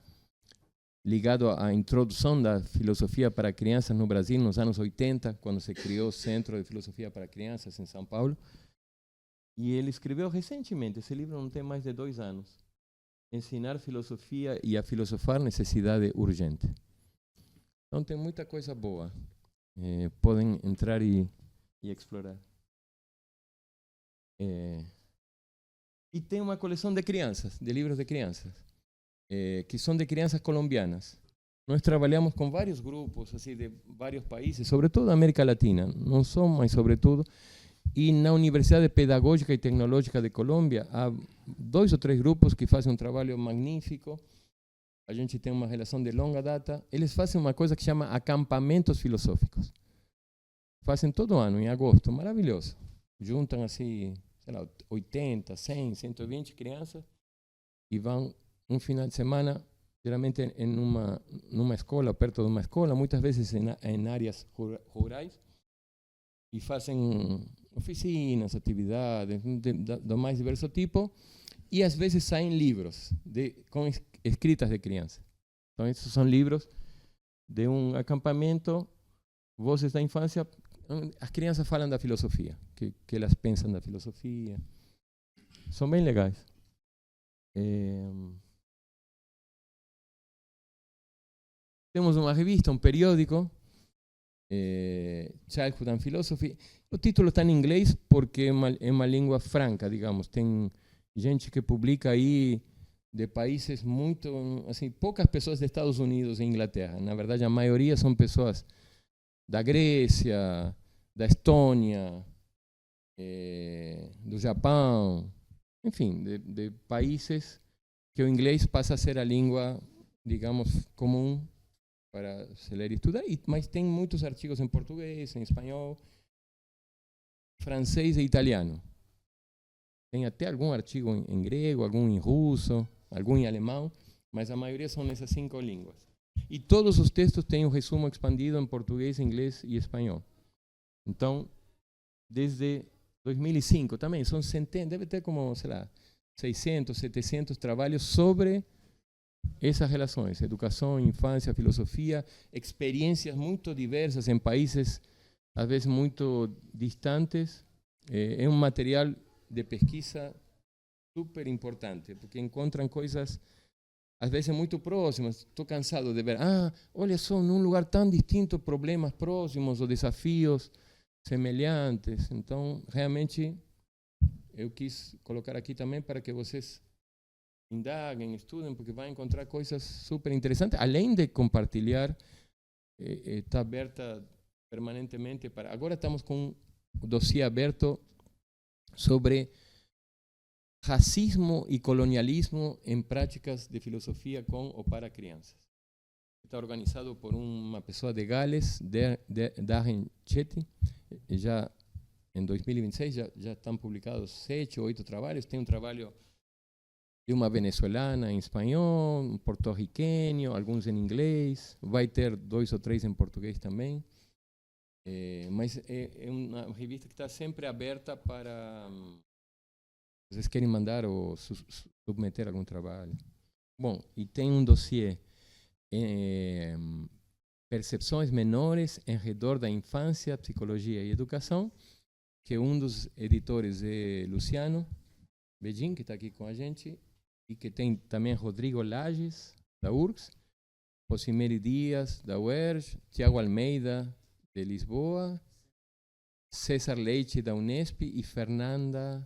ligado à introdução da filosofia para crianças no Brasil nos anos 80, quando se criou o Centro de Filosofia para Crianças em São Paulo. E ele escreveu recentemente, esse livro não tem mais de 2 anos, Ensinar Filosofia e a Filosofar, Necessidade Urgente. Então tem muita coisa boa. Podem entrar e explorar. E tem uma coleção de crianças, de livros de crianças, que são de crianças colombianas. Nós trabalhamos com vários grupos assim, de vários países, sobretudo da América Latina, não só, mas sobretudo. E na Universidade Pedagógica e Tecnológica de Colômbia, há 2 ou 3 grupos que fazem um trabalho magnífico. A gente tem uma relação de longa data. Eles fazem uma coisa que chama acampamentos filosóficos. Fazem todo ano, em agosto, maravilhoso. Juntam assim, sei lá, 80, 100, 120 crianças e vão um final de semana, geralmente numa escola, perto de uma escola, muitas vezes em áreas rurais, e fazem oficinas, atividades do mais diverso tipo, e às vezes saem livros com escritas de crianças. Então, esses são livros de um acampamento, Vozes da Infância. As crianças falam da filosofia, que elas pensam da filosofia. São bem legais. Temos uma revista, um periódico, Childhood and Philosophy. O título está em inglês porque é uma língua franca, digamos. Tem gente que publica aí de países muito, assim, poucas pessoas dos Estados Unidos e Inglaterra. Na verdade, a maioria são pessoas da Grécia, da Estônia, do Japão, enfim, de países que o inglês passa a ser a língua, digamos, comum para se ler e estudar, mas tem muitos artigos em português, em espanhol, francês e italiano. Tem até algum artigo em grego, algum em russo, algum em alemão, mas a maioria são nessas 5 línguas. E todos os textos têm um resumo expandido em português, inglês e espanhol. Então, desde 2005 também, são centenas, deve ter como, sei lá, 600, 700 trabalhos sobre essas relações, educação, infância, filosofia, experiências muito diversas em países, às vezes muito distantes. É um material de pesquisa super importante, porque encontram coisas, às vezes, muito próximas. Estou cansado de ver, olha só, num lugar tão distinto, problemas próximos ou desafios semelhantes. Então, realmente, eu quis colocar aqui também para que vocês indaguem, estudem, porque vão encontrar coisas super interessantes, além de compartilhar. Está aberta permanentemente para... Agora estamos com um dossiê aberto sobre racismo e colonialismo em práticas de filosofia com ou para crianças. Está organizado por uma pessoa de Gales, Darren Chetty. Já em 2026 já estão publicados 7 ou 8 trabalhos. Tem um trabalho de uma venezuelana em espanhol, um porto-riquenho, alguns em inglês. Vai ter 2 ou 3 em português também. Mas é uma revista que está sempre aberta para... vocês querem mandar ou submeter algum trabalho. Bom, e tem um dossiê, Percepções Menores em Redor da Infância, Psicologia e Educação, que um dos editores é Luciano Begin, que está aqui com a gente, e que tem também Rodrigo Lages, da URGS, Josimeri Dias, da UERJ, Tiago Almeida, de Lisboa, César Leite, da Unesp, e Fernanda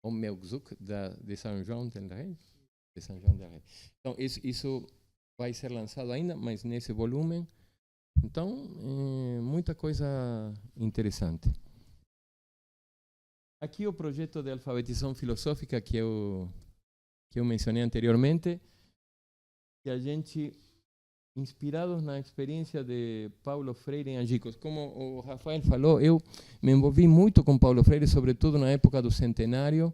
Omelzuk, de São João del Rei. Então, isso vai ser lançado ainda, mas nesse volume. Então, muita coisa interessante. Aqui o projeto de alfabetização filosófica que eu mencionei anteriormente, que a gente, inspirados na experiência de Paulo Freire em Angicos. Como o Rafael falou, eu me envolvi muito com Paulo Freire, sobretudo na época do centenário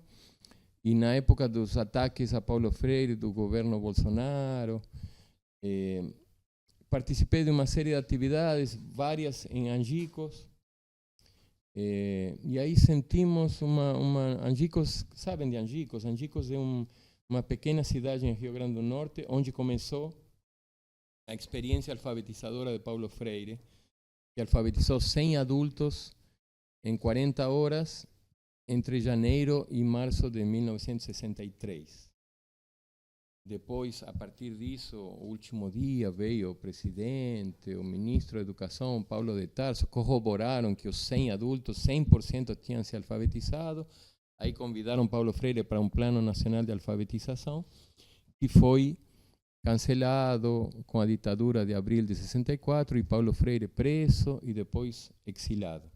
e na época dos ataques a Paulo Freire do governo Bolsonaro. Participei de uma série de atividades, várias em Angicos. E aí sentimos Angicos, sabem de Angicos? Angicos é uma pequena cidade em Rio Grande do Norte, onde começou a experiência alfabetizadora de Paulo Freire, que alfabetizou 100 adultos em 40 horas entre janeiro e março de 1963. Depois, a partir disso, o último dia, veio o presidente, o ministro da Educação, Paulo de Tarso, corroboraram que os 100 adultos, 100% tinham se alfabetizado. Aí convidaram Paulo Freire para um plano nacional de alfabetização, que foi cancelado com a ditadura de abril de 64, e Paulo Freire preso e depois exilado.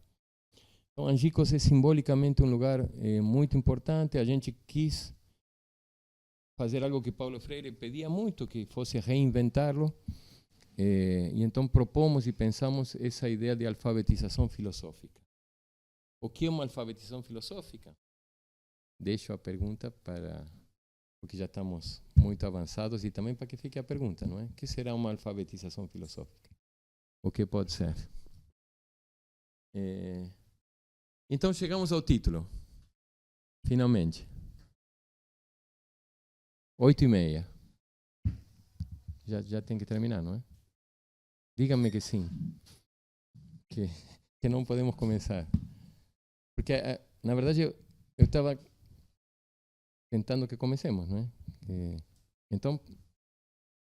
Então, Angicos é simbolicamente um lugar muito importante. A gente quis fazer algo que Paulo Freire pedia muito, que fosse reinventá-lo, e então propomos e pensamos essa ideia de alfabetização filosófica. O que é uma alfabetização filosófica? Deixo a pergunta para... porque já estamos muito avançados, e também para que fique a pergunta, não é? O que será uma alfabetização filosófica? O que pode ser? Então chegamos ao título, finalmente. 8h30. Já tem que terminar, não é? Diga-me que sim. Que não podemos começar. Porque, na verdade, eu estava tentando que comecemos, não é? Então,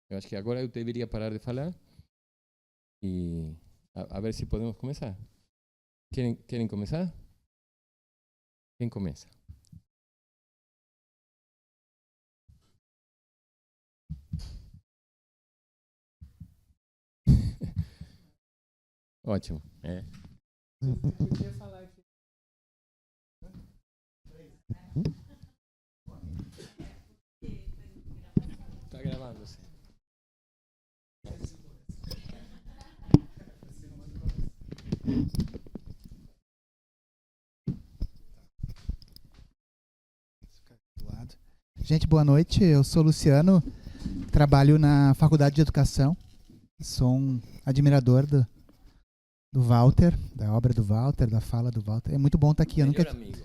eu acho que agora eu deveria parar de falar e a ver se podemos começar. Querem começar? Quem começa? Ótimo. Eu podia falar aqui. Está gravando, sim. Gente, boa noite. Eu sou Luciano, trabalho na Faculdade de Educação. Sou um admirador do Walter, da obra do Walter, da fala do Walter. É muito bom estar aqui. Melhor amigo.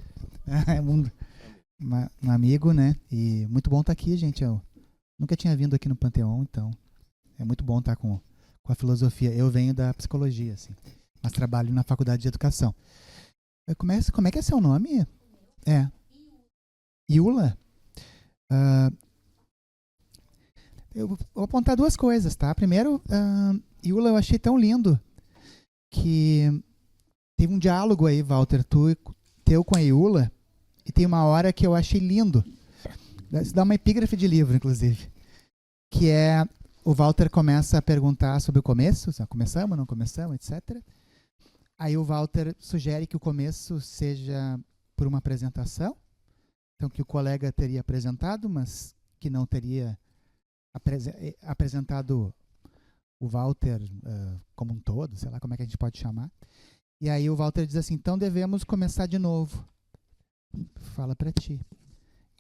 É um amigo, né? E muito bom estar aqui, gente. Nunca tinha vindo aqui no Panteão, então é muito bom estar com a filosofia. Eu venho da psicologia, assim, mas trabalho na faculdade de educação. Como é que é seu nome? É. Iula? Eu vou apontar duas coisas, tá? Primeiro, Iula, eu achei tão lindo que teve um diálogo aí, Walter, teu com a Iula, e tem uma hora que eu achei lindo. Isso dá uma epígrafe de livro, inclusive. Que é, o Walter começa a perguntar sobre o começo, começamos, não começamos, etc. Aí o Walter sugere que o começo seja por uma apresentação, então que o colega teria apresentado, mas que não teria apresentado o Walter como um todo, sei lá como é que a gente pode chamar. E aí o Walter diz assim, então devemos começar de novo. Fala para ti.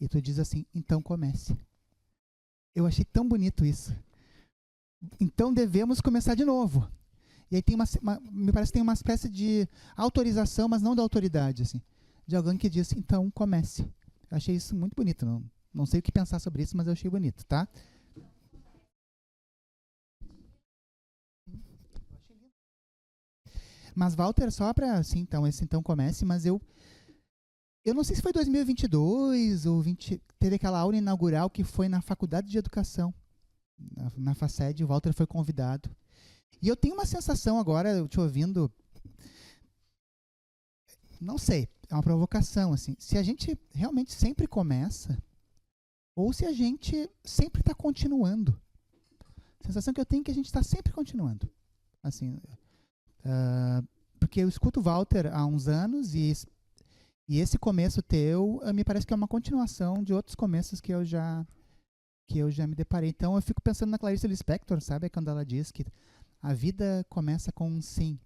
E tu diz assim, então comece. Eu achei tão bonito isso. Então devemos começar de novo. E aí tem me parece que tem uma espécie de autorização, mas não da autoridade, assim, de alguém que diz, então comece. Eu achei isso muito bonito. Não sei o que pensar sobre isso, mas eu achei bonito, tá? Mas Walter, só para assim, então comece, mas eu não sei se foi 2022 ou 20, teve aquela aula inaugural que foi na Faculdade de Educação, na FACED, o Walter foi convidado. E eu tenho uma sensação agora, eu te ouvindo, não sei, é uma provocação, assim, se a gente realmente sempre começa, ou se a gente sempre está continuando. A sensação que eu tenho é que a gente está sempre continuando. Assim, porque eu escuto o Walter há uns anos e esse começo teu me parece que é uma continuação de outros começos que eu já me deparei. Então eu fico pensando na Clarice Lispector, sabe? Quando ela diz que a vida começa com um sim.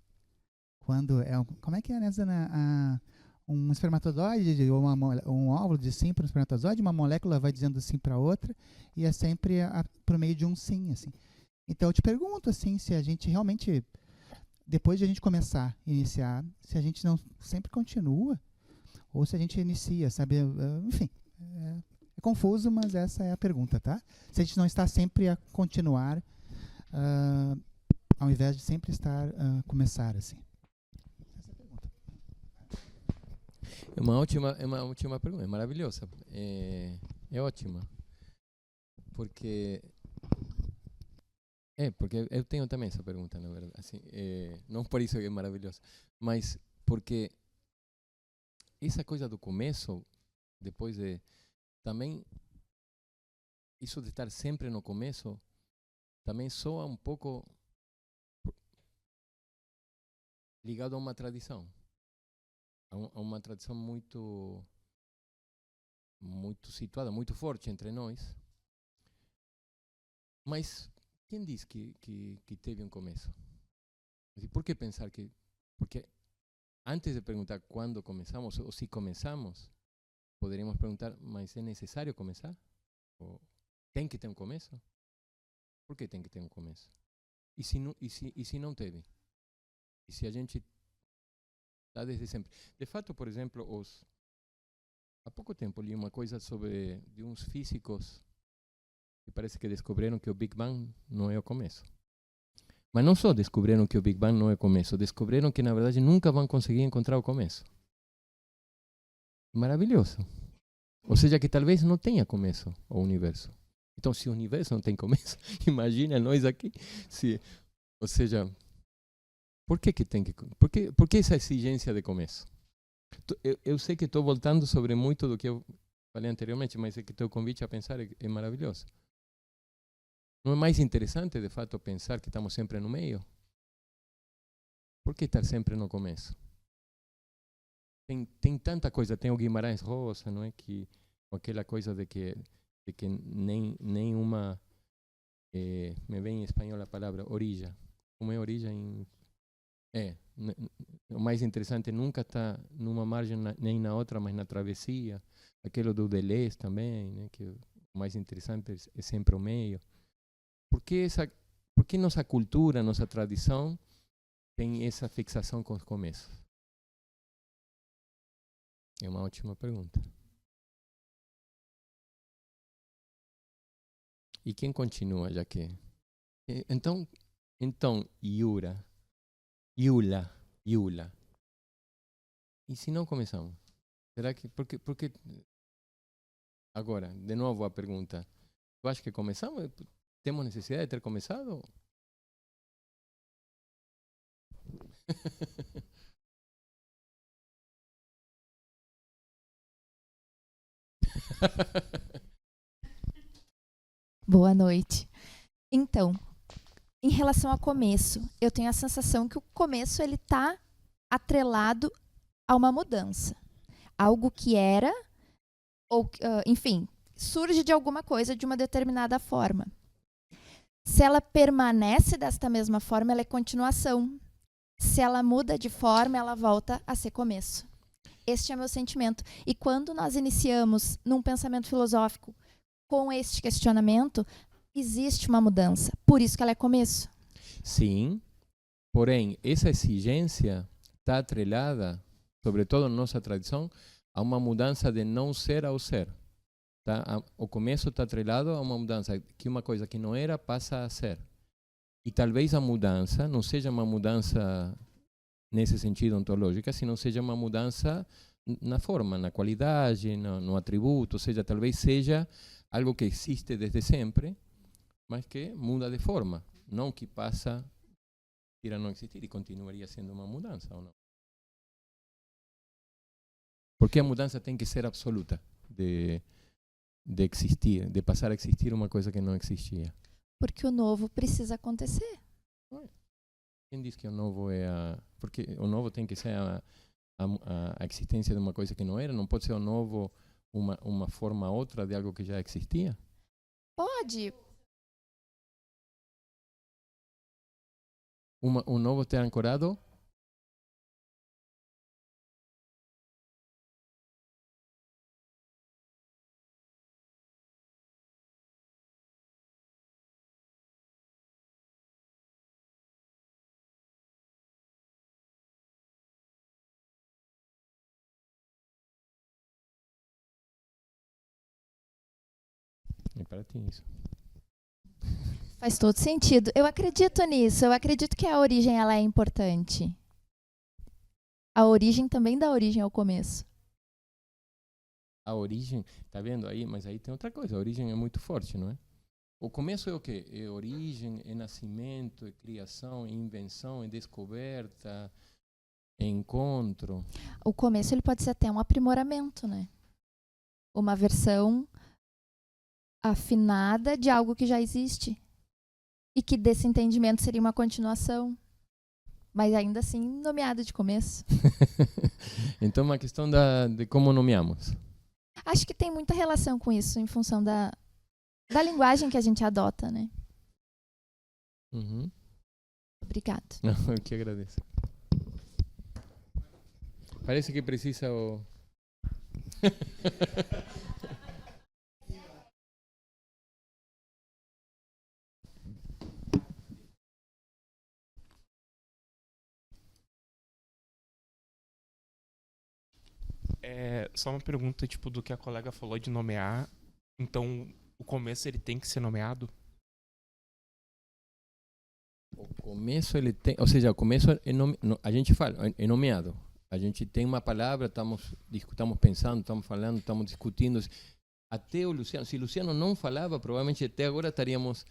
Quando como é que é, né, Zana? Um espermatozoide ou um óvulo de sim para um espermatozoide, uma molécula vai dizendo sim para outra e é sempre por meio de um sim, assim. Então eu te pergunto assim, se a gente realmente, depois de a gente iniciar, se a gente não sempre continua ou se a gente inicia, sabe? Enfim, é confuso, mas essa é a pergunta, tá? Se a gente não está sempre a continuar, ao invés de sempre estar a começar, assim. Essa é a pergunta. É uma ótima pergunta, é maravilhosa. É ótima. Porque eu tenho também essa pergunta, na verdade. Assim, não por isso que é maravilhosa, mas porque essa coisa do começo, depois de também isso de estar sempre no começo, também soa um pouco ligado a uma tradição, a uma tradição muito situada, muito forte entre nós. Mas quem diz que teve um começo? Por que pensar que... Porque antes de perguntar quando começamos ou se começamos, poderíamos perguntar, mas é necessário começar? Ou tem que ter um começo? Por que tem que ter um começo? E se não teve? E se a gente está desde sempre? De fato, por exemplo, há pouco tempo li uma coisa de uns físicos que parece que descobriram que o Big Bang não é o começo. Mas não só descobriram que o Big Bang não é o começo, descobriram que na verdade nunca vão conseguir encontrar o começo. Maravilhoso. Ou seja, que talvez não tenha começo o universo. Então, se o universo não tem começo, imagina nós aqui. Ou seja, por que tem que... Por que essa exigência de começo? Eu sei que estou voltando sobre muito do que eu falei anteriormente, mas é que teu convite a pensar é maravilhoso. Não é mais interessante, de fato, pensar que estamos sempre no meio? Por que estar sempre no começo? Tem tanta coisa. Tem o Guimarães Rosa, não é? Que aquela coisa de que nem uma... me vem em espanhol a palavra orilla. Como é orilla em... o mais interessante nunca está numa margem nem na outra, mas na travessia. Aquilo do Deleuze também, né? Que o mais interessante é sempre o meio. Por que nossa cultura, nossa tradição tem essa fixação com os começos? É uma ótima pergunta. E quem continua, já que... Então, Yula. E se não começamos? Será que... Porque agora, de novo a pergunta. Tu acha que começamos? Temos necessidade de ter começado? Boa noite. Então, em relação ao começo, eu tenho a sensação que o começo ele está atrelado a uma mudança. Algo que era, ou enfim, surge de alguma coisa de uma determinada forma. Se ela permanece desta mesma forma, ela é continuação. Se ela muda de forma, ela volta a ser começo. Este é meu sentimento. E quando nós iniciamos num pensamento filosófico com este questionamento, existe uma mudança. Por isso que ela é começo. Sim, porém, essa exigência está atrelada, sobretudo na nossa tradição, a uma mudança de não ser ao ser. Tá? O começo está atrelado a uma mudança, que uma coisa que não era passa a ser. E talvez a mudança não seja uma mudança nesse sentido ontológica, senão seja uma mudança na forma, na qualidade, no atributo, ou seja, talvez seja algo que existe desde sempre, mas que muda de forma, não que passa a não existir e continuaria sendo uma mudança, ou não? Porque a mudança tem que ser absoluta, de existir, de passar a existir uma coisa que não existia. Porque o novo precisa acontecer. Quem diz que o novo é a... Porque o novo tem que ser a existência de uma coisa que não era? Não pode ser o novo uma forma outra de algo que já existia? Pode. O novo ter ancorado? É para ti isso. Faz todo sentido. Eu acredito nisso. Eu acredito que a origem ela é importante. A origem também dá origem ao começo. A origem, tá vendo aí? Mas aí tem outra coisa. A origem é muito forte, não é? O começo é o quê? É origem, é nascimento, é criação, é invenção, é descoberta, é encontro. O começo ele pode ser até um aprimoramento, né? Uma versão afinada de algo que já existe. E que desse entendimento seria uma continuação. Mas ainda assim, nomeado de começo. Então, uma questão de como nomeamos. Acho que tem muita relação com isso, em função da linguagem que a gente adota, né? Uhum. Obrigado. Não, eu que agradeço. Parece que precisa o... Só uma pergunta, tipo, do que a colega falou de nomear. Então, o começo ele tem que ser nomeado? O começo ele tem, ou seja, o começo a gente fala, é nomeado. A gente tem uma palavra, estamos pensando, estamos falando, estamos discutindo. Até o Luciano, se Luciano não falava, provavelmente até agora estaríamos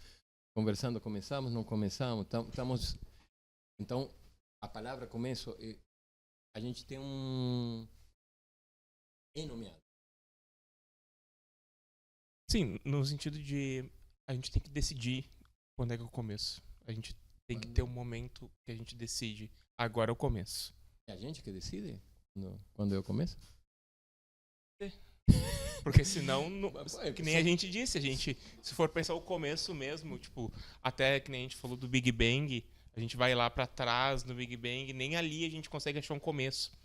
conversando, começamos, não começamos, estamos. Então, a palavra começo, a gente tem é nomeado. Sim, no sentido de a gente tem que decidir quando é que é o começo. A gente tem que ter um momento que a gente decide. Agora é o começo. É a gente que decide quando é o começo? Porque senão, que nem a gente disse, se for pensar o começo mesmo, tipo, até que nem a gente falou do Big Bang, a gente vai lá pra trás no Big Bang, nem ali a gente consegue achar um começo.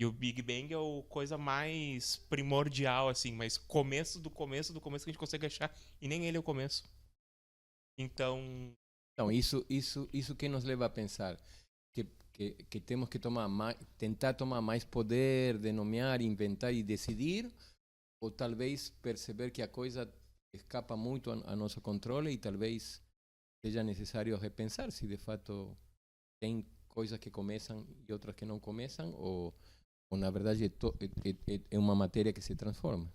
E o Big Bang é a coisa mais primordial, assim, mas começo do começo que a gente consegue achar, e nem ele é o começo. Então, isso que nos leva a pensar que temos que tentar tomar mais poder de nomear, inventar e decidir, ou talvez perceber que a coisa escapa muito a nosso controle e talvez seja necessário repensar se de fato tem coisas que começam e outras que não começam, ou na verdade é uma matéria que se transforma.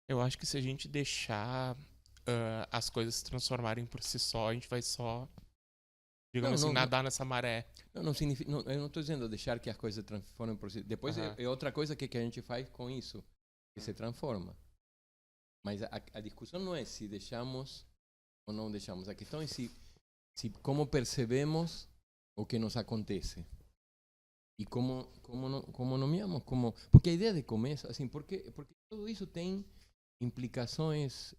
Eu acho que se a gente deixar as coisas se transformarem por si só, a gente vai só, digamos assim, nadar nessa maré. Não significa, eu não estou dizendo deixar que as coisas se transformem por si. Depois é outra coisa que a gente faz com isso, que se transforma. Mas a discussão não é se deixamos ou não deixamos. A questão é se como percebemos o que nos acontece. E como nomeamos. Porque a ideia de começo, assim, porque tudo isso tem implicações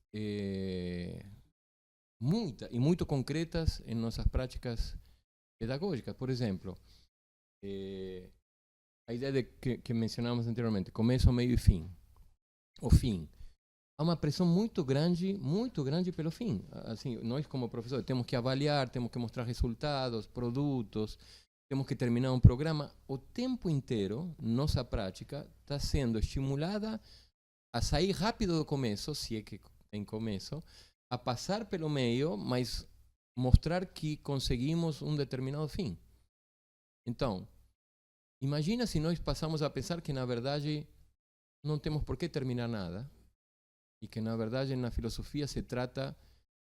muito concretas em nossas práticas pedagógicas. Por exemplo, a ideia que mencionamos anteriormente, começo, meio e fim. O fim. Há uma pressão muito grande pelo fim. Assim, nós como professores temos que avaliar, temos que mostrar resultados, produtos, temos que terminar um programa. O tempo inteiro, nossa prática está sendo estimulada a sair rápido do começo, se é que tem começo, a passar pelo meio, mas mostrar que conseguimos um determinado fim. Então, imagina se nós passamos a pensar que, na verdade, não temos por que terminar nada e que, na verdade, na filosofia se trata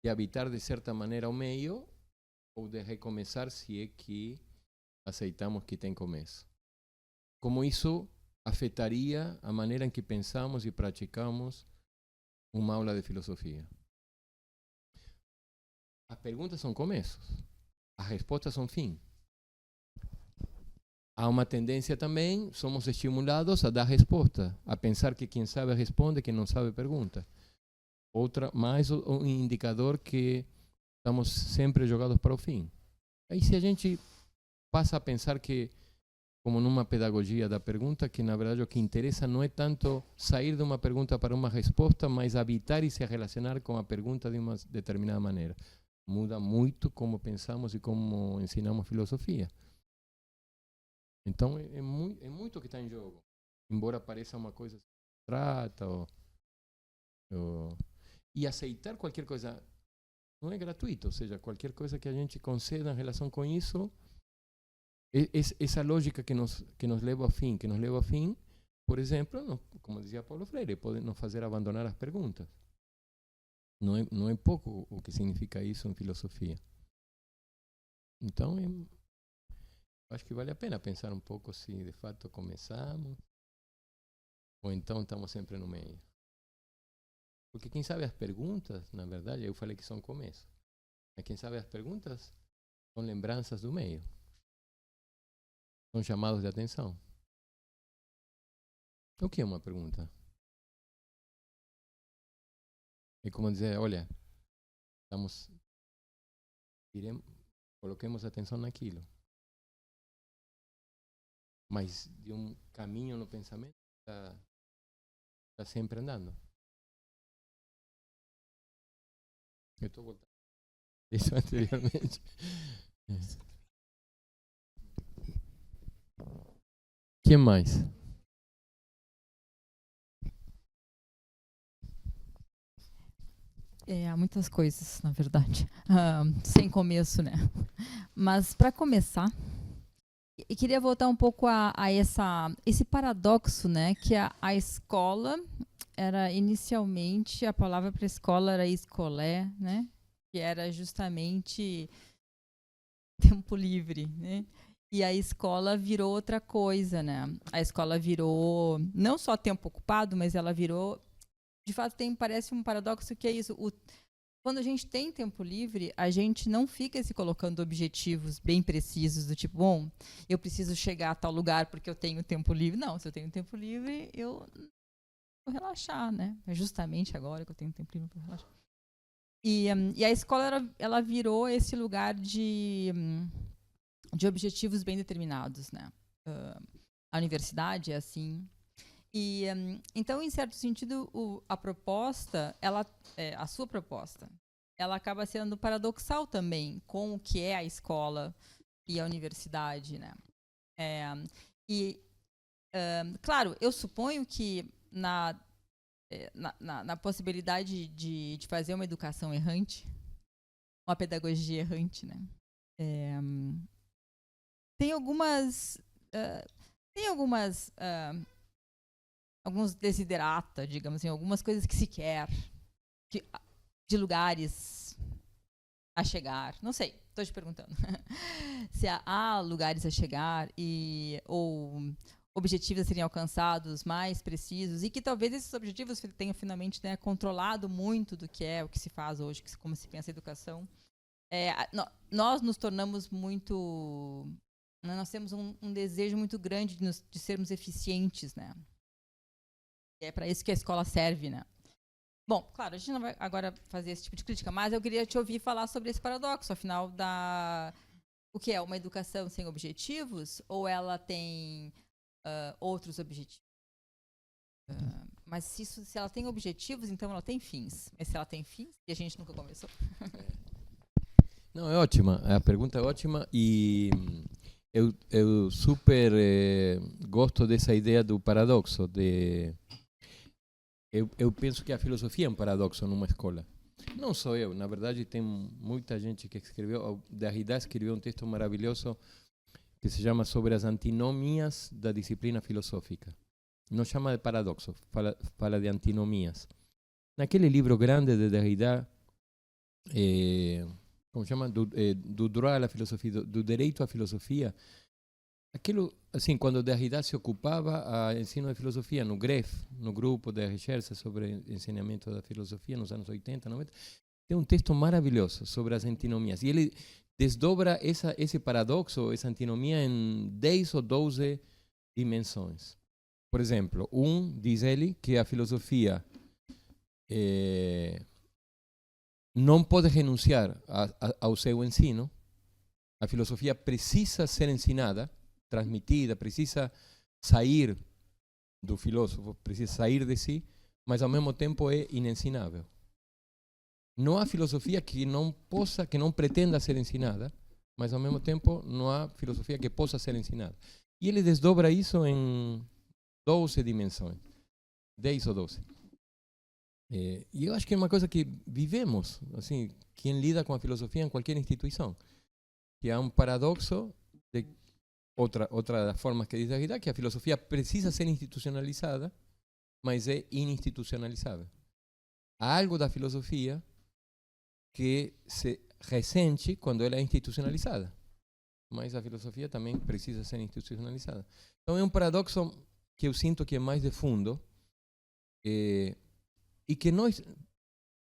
de habitar de certa maneira o meio ou de recomeçar se é que aceitamos que tem começo. Como isso afetaria a maneira em que pensamos e praticamos uma aula de filosofia. As perguntas são começos, as respostas são fim. Há uma tendência também, somos estimulados a dar resposta, a pensar que quem sabe responde, quem não sabe pergunta. Mais um indicador que estamos sempre jogados para o fim. Aí se a gente passa a pensar que, como numa pedagogia da pergunta, que na verdade o que interessa não é tanto sair de uma pergunta para uma resposta, mas habitar e se relacionar com a pergunta de uma determinada maneira. Muda muito como pensamos e como ensinamos filosofia. Então é muito o que está em jogo. Embora pareça uma coisa abstrata, e aceitar qualquer coisa não é gratuito, ou seja, qualquer coisa que a gente conceda em relação com isso, essa lógica que nos leva ao fim, por exemplo, como dizia Paulo Freire, pode nos fazer abandonar as perguntas. Não é pouco o que significa isso em filosofia. Então, acho que vale a pena pensar um pouco se de fato começamos ou então estamos sempre no meio. Porque quem sabe as perguntas, na verdade, eu falei que são começos. Mas quem sabe as perguntas são lembranças do meio. São chamados de atenção. O que é uma pergunta? É como dizer, olha, coloquemos atenção naquilo. Mas de um caminho no pensamento está sempre andando. Eu estou voltando. Isso anteriormente. O que mais? Há muitas coisas, na verdade, sem começo, né? Mas, para começar, eu queria voltar um pouco a esse paradoxo, né? Que a escola era, inicialmente, a palavra para escola era escolé, né? Que era justamente tempo livre, né? E a escola virou outra coisa, né? A escola virou não só tempo ocupado, mas ela virou... De fato, parece um paradoxo que é isso. Quando a gente tem tempo livre, a gente não fica se colocando objetivos bem precisos, do tipo, bom, eu preciso chegar a tal lugar porque eu tenho tempo livre. Não, se eu tenho tempo livre, eu vou relaxar, né? É justamente agora que eu tenho tempo livre para relaxar. E a escola, ela virou esse lugar de objetivos bem determinados, né? A universidade é assim. E, então, em certo sentido, a proposta, a sua proposta, ela acaba sendo paradoxal também com o que é a escola e a universidade, né? Claro, eu suponho que na possibilidade de fazer uma educação errante, uma pedagogia errante, né? Tem alguns desiderata, digamos assim, algumas coisas que se quer, de lugares a chegar. Não sei, estou te perguntando. Se há lugares a chegar ou objetivos a serem alcançados mais precisos, e que talvez esses objetivos tenham finalmente, né, controlado muito do que é o que se faz hoje, como se pensa a educação. Nós nos tornamos muito... Nós temos um desejo muito grande de sermos eficientes, né? É para isso que a escola serve, né? Bom, claro, a gente não vai agora fazer esse tipo de crítica, mas eu queria te ouvir falar sobre esse paradoxo, afinal, o que é uma educação sem objetivos, ou ela tem outros objetivos? Mas se ela tem objetivos, então ela tem fins. Mas se ela tem fins, e a gente nunca começou. Não, é ótima, a pergunta é ótima e eu super gosto dessa ideia do paradoxo. Eu penso que a filosofia é um paradoxo numa escola. Não sou eu, na verdade tem muita gente que escreveu. Derrida escreveu um texto maravilhoso que se chama Sobre as antinomias da disciplina filosófica. Não chama de paradoxo, fala de antinomias. Naquele livro grande de Derrida, como chama, do droit à filosofia, do direito à filosofia, aquilo, assim, quando Derrida se ocupava a ensino de filosofia no GREF, no grupo de recherche sobre ensinamento da filosofia nos anos 80, 90, tem um texto maravilhoso sobre as antinomias. E ele desdobra esse paradoxo, essa antinomia, em 10 ou 12 dimensões. Por exemplo, diz ele que a filosofia não pode renunciar ao seu ensino. A filosofia precisa ser ensinada, transmitida, precisa sair do filósofo, precisa sair de si, mas ao mesmo tempo é inensinável. Não há filosofia que não pretenda ser ensinada, mas ao mesmo tempo não há filosofia que possa ser ensinada. E ele desdobra isso em 12 dimensões, 10 ou 12. E eu acho que é uma coisa que vivemos, assim, quem lida com a filosofia em qualquer instituição, que há um paradoxo de outra das formas que diz Derrida, que a filosofia precisa ser institucionalizada, mas é ininstitucionalizável. Há algo da filosofia que se ressente quando ela é institucionalizada, mas a filosofia também precisa ser institucionalizada. Então é um paradoxo que eu sinto que é mais de fundo, e que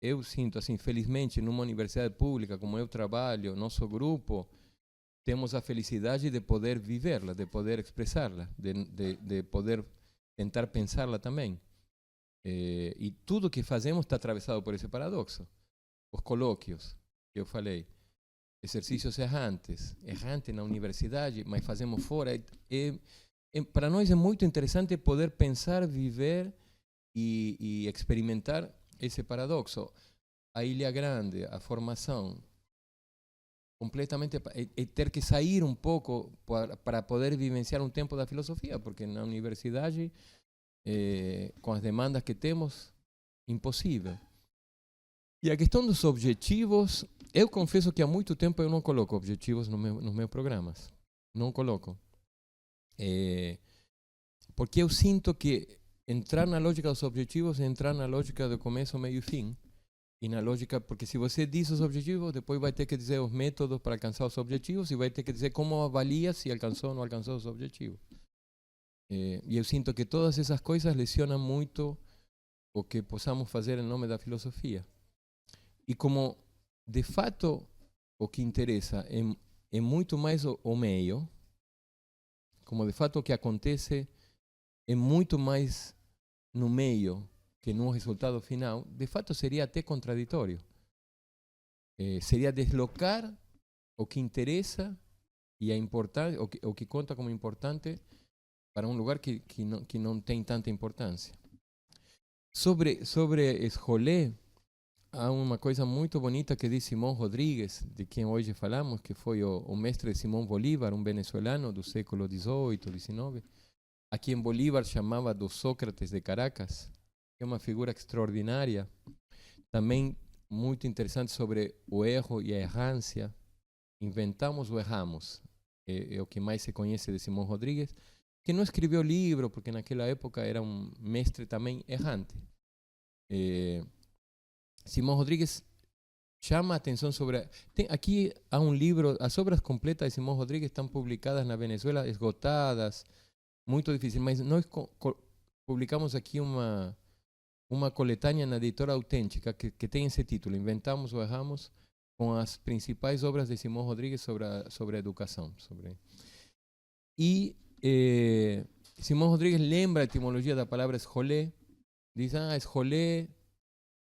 eu sinto, assim, felizmente, numa universidade pública como eu trabalho, nosso grupo, temos a felicidade de poder vivê-la, de poder expressá-la, de poder tentar pensá-la também. E tudo que fazemos está atravessado por esse paradoxo. Os colóquios, que eu falei, exercícios errantes na universidade, mas fazemos fora. Para nós é muito interessante poder pensar, viver e experimentar esse paradoxo. A Ilha Grande, a formação, completamente ter que sair um pouco para poder vivenciar um tempo da filosofia, porque na universidade, com as demandas que temos, impossível. E a questão dos objetivos, eu confesso que há muito tempo eu não coloco objetivos nos meus programas. Não coloco. Porque eu sinto que entrar na lógica dos objetivos é entrar na lógica do começo, meio e fim. E na lógica, porque se você diz os objetivos, depois vai ter que dizer os métodos para alcançar os objetivos e vai ter que dizer como avalia se alcançou ou não alcançou os objetivos. E eu sinto que todas essas coisas lesionam muito o que possamos fazer em nome da filosofia. E como, de fato, o que interessa é muito mais o meio, como de fato o que acontece é muito mais no meio que no resultado final, de fato seria até contraditório. Seria deslocar o que interessa e o que conta como importante para um lugar que não tem tanta importância. Sobre escolher, há uma coisa muito bonita que diz Simón Rodríguez, de quem hoje falamos, que foi o mestre de Simón Bolívar, um venezuelano do século XVIII, XIX, a quem Bolívar chamava do Sócrates de Caracas. é uma figura extraordinária, também muito interessante sobre o erro e a errância. Inventamos ou erramos? É o que mais se conhece de Simão Rodrigues, que não escreveu livro, porque naquela época era um mestre também errante. Simão Rodrigues chama a atenção sobre... Aqui há um livro, as obras completas de Simão Rodrigues estão publicadas na Venezuela, esgotadas, muito difícil, mas nós publicamos aqui uma coletânea na Editora Autêntica que tem esse título, Inventamos ou Erramos, com as principais obras de Simão Rodrigues sobre a educação. E Simão Rodrigues lembra a etimologia da palavra escolé, diz, escolé,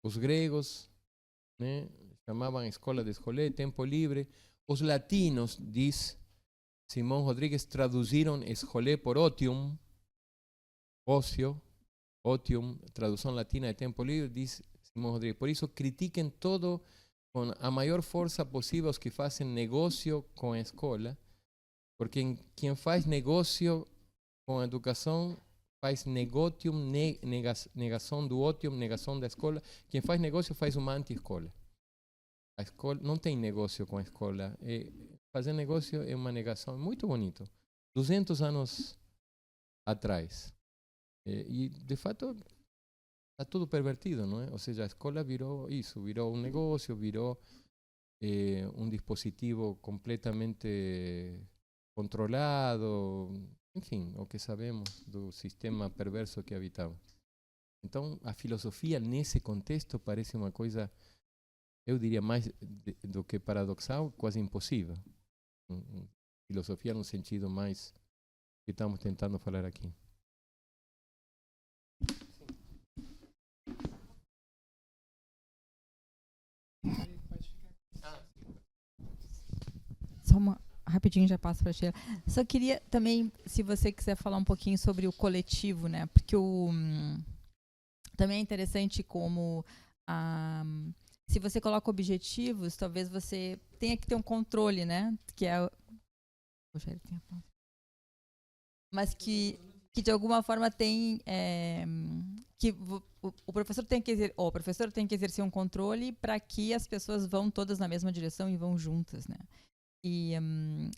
os gregos, né, chamavam escola de escolé, tempo livre. Os latinos, diz Simão Rodrigues, traduziram escolé por otium, ócio, otium, tradução latina de tempo livre, diz Simão Rodrigues. Por isso, critiquem todo com a maior força possível os que fazem negócio com a escola, porque quem faz negócio com a educação faz negotium, negação do otium, negação da escola. Quem faz negócio faz uma anti-escola. A escola não tem negócio com a escola. Fazer negócio é uma negação. Muito bonito. 200 anos atrás. E, de fato, está tudo pervertido, não é? Ou seja, a escola virou isso, virou um negócio, virou um dispositivo completamente controlado, enfim, o que sabemos do sistema perverso que habitamos. Então, a filosofia nesse contexto parece uma coisa, eu diria, mais do que paradoxal, quase impossível. Filosofia no sentido mais que estamos tentando falar aqui. Só rapidinho, já passo para a Sheila. Só queria também, se você quiser falar um pouquinho sobre o coletivo, né? Porque também é interessante como se você coloca objetivos, talvez você tenha que ter um controle, né? Que é Poxa, ele tem a mas que de alguma forma tem que o professor tem que exercer um controle para que as pessoas vão todas na mesma direção e vão juntas, né? E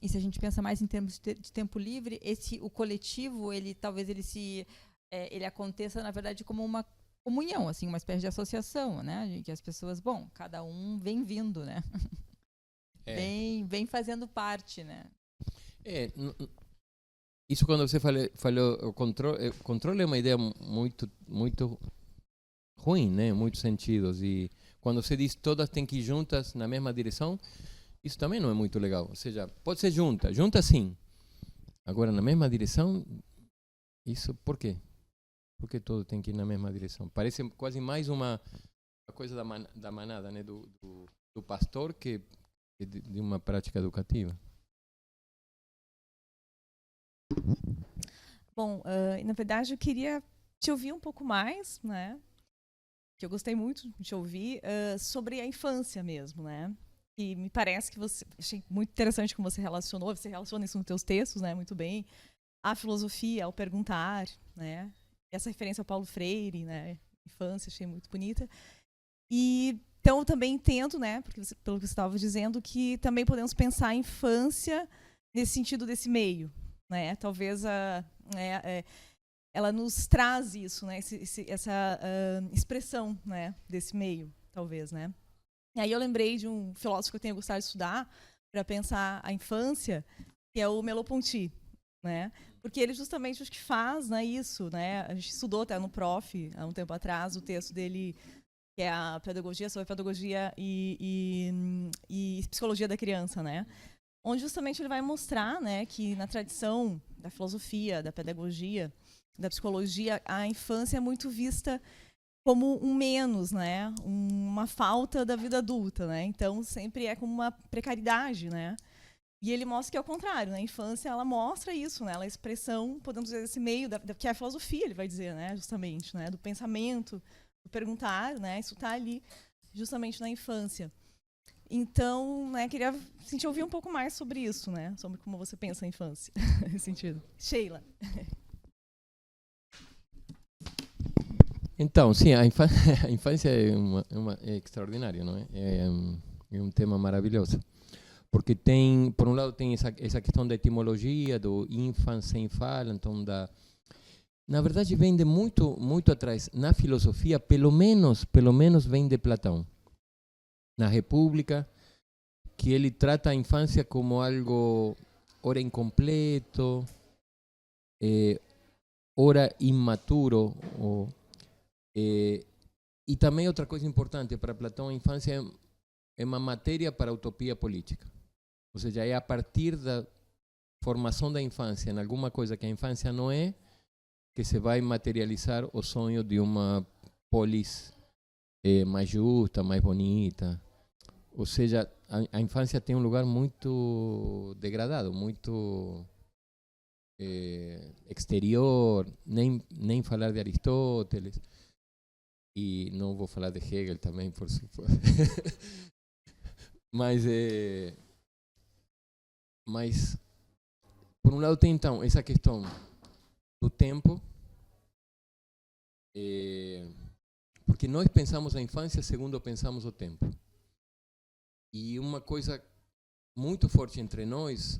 se a gente pensa mais em termos de tempo livre, o coletivo, talvez ele aconteça, na verdade, como uma comunhão, assim, uma espécie de associação, né? Que as pessoas, cada um vem vindo, né? Vem fazendo parte, né? Isso quando você falou o controle é uma ideia muito ruim, né? Em muitos sentidos. E quando você diz todas têm que ir juntas na mesma direção, isso também não é muito legal. Ou seja, pode ser junta sim. Agora, na mesma direção, isso por quê? Por que todo tem que ir na mesma direção? Parece quase mais uma coisa da manada, né? Do pastor que de uma prática educativa. Bom, na verdade eu queria te ouvir um pouco mais, né? Que eu gostei muito de te ouvir sobre a infância mesmo, né? E me parece que achei muito interessante como você relaciona isso nos teus textos, né? Muito bem. A filosofia, ao perguntar, né? Essa referência ao Paulo Freire, né? Infância, achei muito bonita. E então eu também entendo, né? Porque pelo que você estava dizendo, que também podemos pensar a infância nesse sentido desse meio, né? Talvez ela nos traz isso, né? Essa expressão, né? Desse meio, talvez, né? E aí eu lembrei de um filósofo que eu tenho gostado de estudar para pensar a infância, que é o Merleau-Ponty, né? Porque ele justamente acho que faz, né, isso, né? A gente estudou até no Prof há um tempo atrás o texto dele, que é a pedagogia sobre pedagogia e psicologia da criança, né? Onde justamente ele vai mostrar, né, que na tradição da filosofia, da pedagogia, da psicologia, a infância é muito vista como um menos, né, uma falta da vida adulta, né? Então sempre é como uma precariedade, né? E ele mostra que é o contrário, né? A infância ela mostra isso, né? Ela é a expressão, podemos dizer, desse meio que é a filosofia, ele vai dizer, né? Justamente, né? Do pensamento, do perguntar, né? Isso está ali, justamente na infância. Então, né? Queria ouvir um pouco mais sobre isso, né? Sobre como você pensa a infância, nesse sentido. Sheila. Então, sim, a infância é extraordinária, não é? É um tema maravilhoso. Porque tem, por um lado, tem essa questão da etimologia, do infan sem fala, então na verdade vem de muito atrás. Na filosofia, pelo menos vem de Platão. Na República, que ele trata a infância como algo ora incompleto, ora imaturo, e também outra coisa importante para Platão, a infância é uma matéria para a utopia política. Ou seja, é a partir da formação da infância em alguma coisa que a infância não é, que se vai materializar o sonho de uma polis mais justa, mais bonita. Ou seja, a infância tem um lugar muito degradado, muito exterior, nem falar de Aristóteles. E não vou falar de Hegel também, por suposto. Mas, por um lado, tem então essa questão do tempo, porque nós pensamos a infância segundo pensamos o tempo. E uma coisa muito forte entre nós,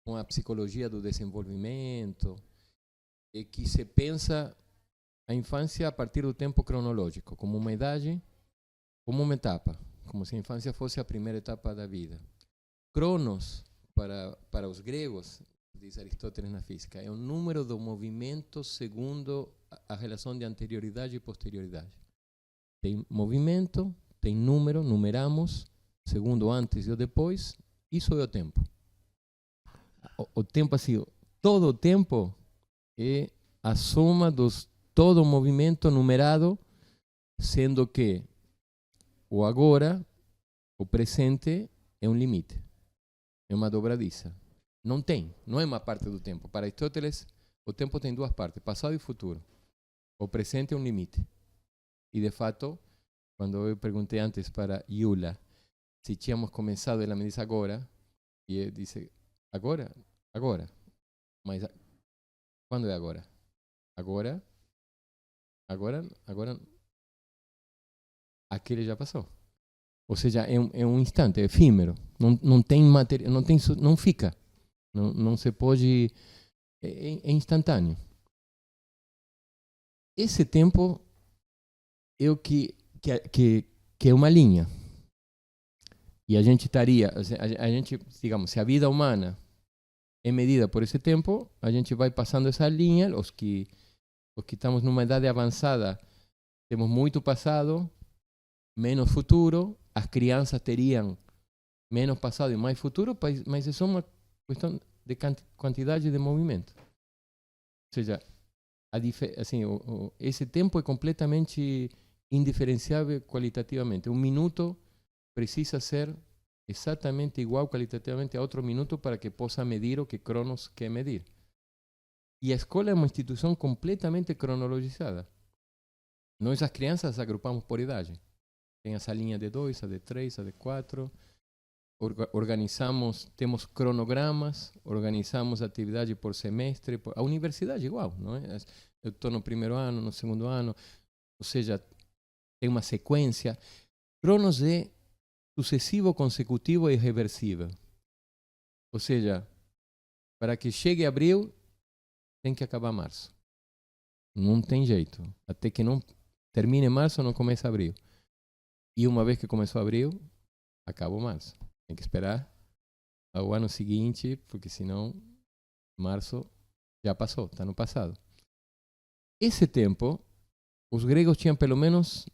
com a psicologia do desenvolvimento, é que se pensa a infância a partir do tempo cronológico, como uma idade, como uma etapa, como se a infância fosse a primeira etapa da vida. Cronos, para os gregos, diz Aristóteles na física, é o número do movimento segundo a relação de anterioridade e posterioridade. Tem movimento, tem número, numeramos, segundo o antes e o depois, isso é o tempo. O tempo, assim, todo o tempo é a soma dos todo o movimento numerado, sendo que o agora, o presente, é um limite, é uma dobradiça. Não é uma parte do tempo. Para Aristóteles, o tempo tem duas partes, passado e futuro. O presente é um limite. E, de fato, quando eu perguntei antes para Yula se tínhamos começado, ela me disse agora, e eu disse, agora. Mas quando é agora? Agora, aquele já passou. Ou seja, é um instante, é efímero. Não tem matéria, não fica. Não se pode, é instantâneo. Esse tempo é o que é uma linha. E a gente estaria, digamos, se a vida humana é medida por esse tempo, a gente vai passando essa linha, os que estamos numa idade avançada, temos muito passado, menos futuro, as crianças teriam menos passado e mais futuro, mas é só uma questão de quantidade de movimento. Ou seja, esse tempo é completamente indiferenciável qualitativamente. Um minuto precisa ser exatamente igual qualitativamente a outro minuto para que possa medir o que Cronos quer medir. E a escola é uma instituição completamente cronologizada. Nós, as crianças, agrupamos por idade. Tem essa linha de 2, a de 3, a de 4. Organizamos, temos cronogramas, organizamos atividade por semestre. A universidade igual, não é? Eu estou no primeiro ano, no segundo ano. Ou seja, tem uma sequência. Cronos é sucessivo, consecutivo e reversível. Ou seja, para que chegue abril, tem que acabar março. Não tem jeito. Até que não termine março, não começa abril. E uma vez que começou abril, acaba março. Tem que esperar ao ano seguinte, porque senão março já passou, está no passado. Esse tempo, os gregos tinham pelo menos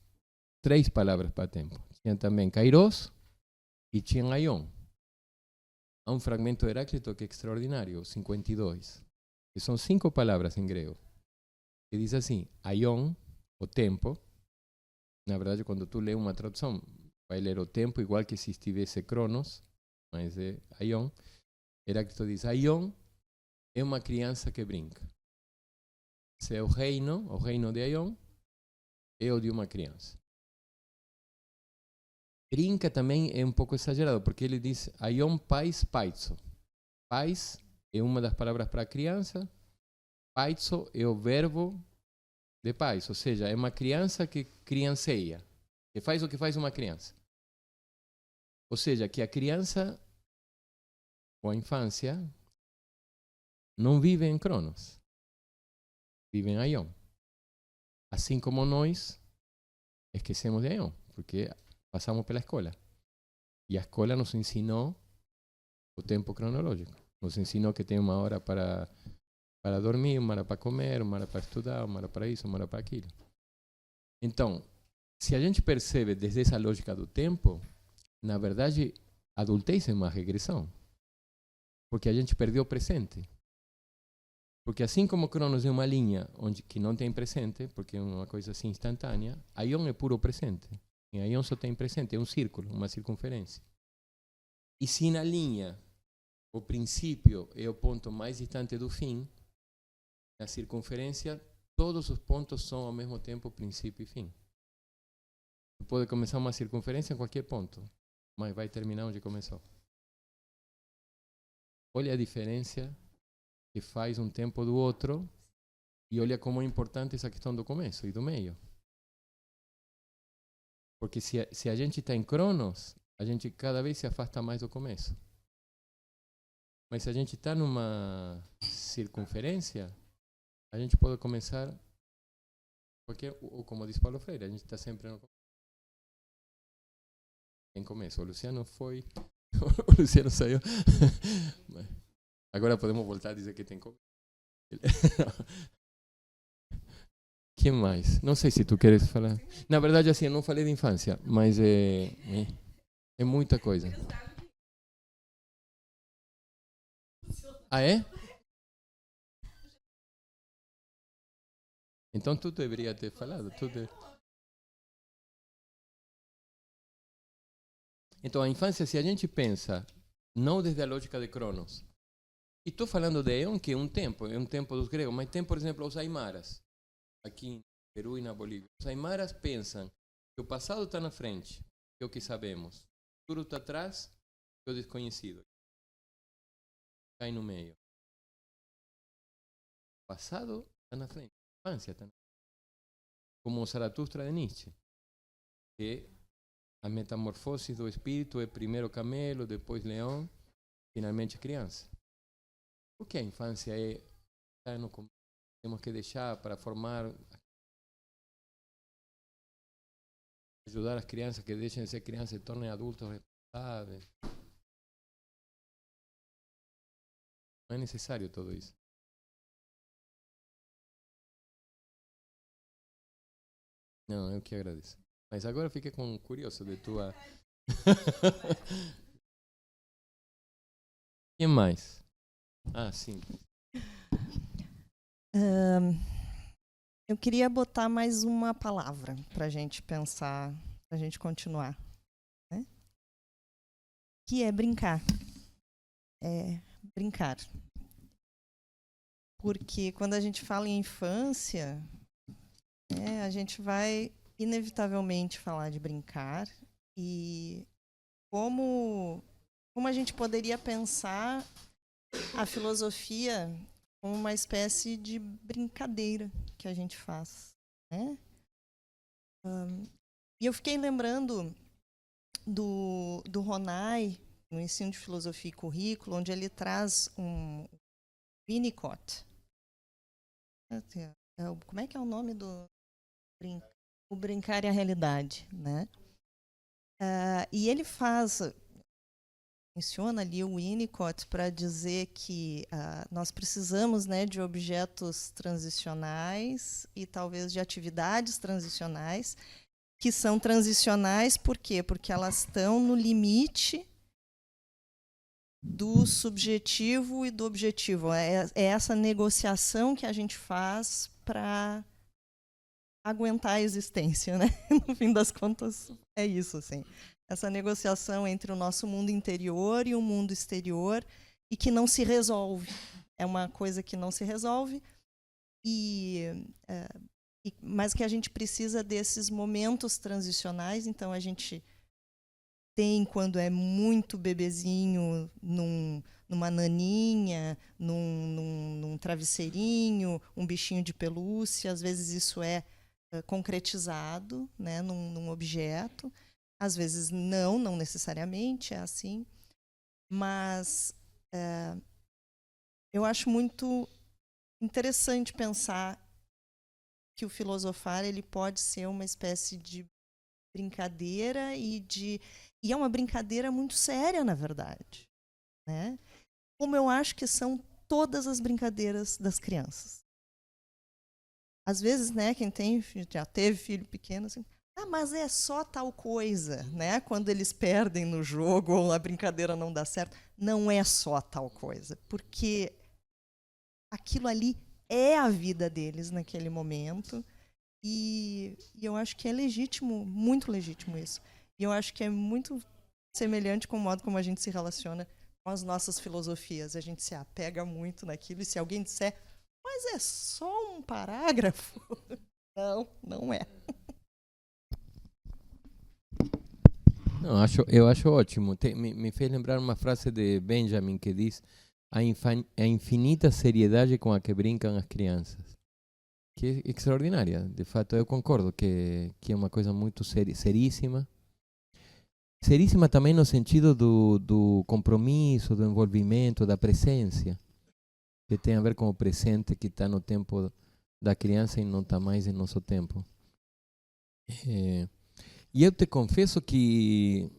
3 palavras para tempo. Tinha também kairos e tinha aion. Há um fragmento de Heráclito que é extraordinário, 52, que são 5 palavras em grego. Que diz assim, aion, o tempo. Na verdade, quando tu lê uma tradução, vai ler o tempo igual que se estivesse Cronos, mas é aion. Heráclito diz, aion é uma criança que brinca. Se é o reino de aion, é o de uma criança. Brinca também é um pouco exagerado, porque ele diz aion pais paitso. Pais é uma das palavras para criança. Paitso é o verbo de pais, ou seja, é uma criança que crianceia, que faz o que faz uma criança. Ou seja, que a criança ou a infância não vive em Cronos, vive em Aion. Assim como nós esquecemos de Aion, porque passamos pela escola. E a escola nos ensinou o tempo cronológico. Nos ensinou que tem uma hora para dormir, uma hora para comer, uma hora para estudar, uma hora para isso, uma hora para aquilo. Então, se a gente percebe desde essa lógica do tempo, na verdade, a adultez é uma regressão. Porque a gente perdeu o presente. Porque assim como Cronos é uma linha onde que não tem presente, porque é uma coisa assim instantânea, Aion é puro presente. Em Aion só tem presente, é um círculo, uma circunferência. E se na linha o princípio é o ponto mais distante do fim, na circunferência todos os pontos são ao mesmo tempo princípio e fim. Você pode começar uma circunferência em qualquer ponto, mas vai terminar onde começou. Olha a diferença que faz um tempo do outro e olha como é importante essa questão do começo e do meio. Porque se a gente está em Cronos, a gente cada vez se afasta mais do começo. Mas se a gente está numa circunferência, a gente pode começar, porque, como diz Paulo Freire, a gente está sempre no começo. O Luciano foi, o Luciano saiu. Agora podemos voltar a dizer que tem começo. Que mais? Não sei se tu queres falar. Na verdade, assim, eu não falei de infância, mas é muita coisa. Ah, é? Então tu deveria ter falado. Então, a infância, se a gente pensa, não desde a lógica de Cronos, e estou falando de Aion, que é um tempo dos gregos, mas tem, por exemplo, os Aymaras, aqui em Peru e na Bolívia. Os Aymaras pensam que o passado está na frente, que é o que sabemos. O futuro está atrás, que é o desconhecido. Cai no meio. O passado está na frente, a infância está na frente. Como o Zaratustra de Nietzsche, que a metamorfose do espírito é primeiro camelo, depois leão, finalmente criança. Porque a infância temos que deixar para formar, ajudar as crianças que deixem de ser crianças e se tornem adultos responsáveis. Não é necessário tudo isso. Não, eu que agradeço. Mas agora fiquei curioso de tua... Quem mais? Ah, sim. Eu queria botar mais uma palavra para a gente pensar, para a gente continuar, né? Que é brincar. É brincar. Porque quando a gente fala em infância, a gente vai inevitavelmente falar de brincar e como a gente poderia pensar a filosofia como uma espécie de brincadeira que a gente faz, né? E eu fiquei lembrando do Ronay, no ensino de filosofia e currículo, onde ele traz um Winnicott. Como é que é o nome do o brincar e a realidade, né? E ele menciona ali o Winnicott para dizer que nós precisamos, né, de objetos transicionais e talvez de atividades transicionais, que são transicionais por quê? Porque elas estão no limite do subjetivo e do objetivo. É essa negociação que a gente faz para aguentar a existência, né? No fim das contas, é isso, assim. Essa negociação entre o nosso mundo interior e o mundo exterior e que não se resolve. É uma coisa que não se resolve, mas que a gente precisa desses momentos transicionais. Então, a gente tem quando é muito bebezinho numa naninha, num travesseirinho, um bichinho de pelúcia. Às vezes isso é concretizado, né, num objeto. Às vezes não necessariamente é assim. Mas eu acho muito interessante pensar que o filosofar ele pode ser uma espécie de brincadeira e é uma brincadeira muito séria, na verdade, né? Como eu acho que são todas as brincadeiras das crianças. Às vezes, né, quem já teve filho pequeno, assim, mas é só tal coisa, né? Quando eles perdem no jogo ou a brincadeira não dá certo, não é só tal coisa, porque aquilo ali é a vida deles naquele momento. E eu acho que é legítimo, muito legítimo isso. E eu acho que é muito semelhante com o modo como a gente se relaciona com as nossas filosofias. A gente se apega muito naquilo, e se alguém disser, mas é só um parágrafo, não é. Não, eu acho ótimo. Me fez lembrar uma frase de Benjamin que diz: a infinita seriedade com a que brincam as crianças. Que é extraordinária. De fato, eu concordo que é uma coisa muito seríssima. Seríssima também no sentido do compromisso, do envolvimento, da presença, que tem a ver com o presente que está no tempo da criança e não está mais em nosso tempo. E eu te confesso que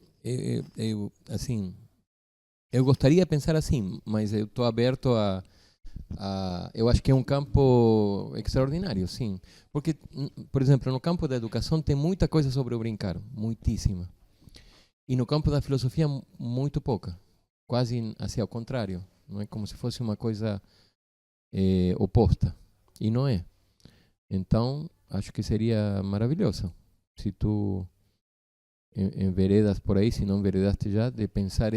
eu gostaria de pensar assim, mas eu estou aberto eu acho que é um campo extraordinário, sim. Porque, por exemplo, no campo da educação tem muita coisa sobre o brincar, muitíssima. E no campo da filosofia, muito pouca. Quase assim, ao contrário. Não é como se fosse uma coisa oposta. E não é. Então, acho que seria maravilhoso se tu enveredas por aí, se não enveredaste já, de pensar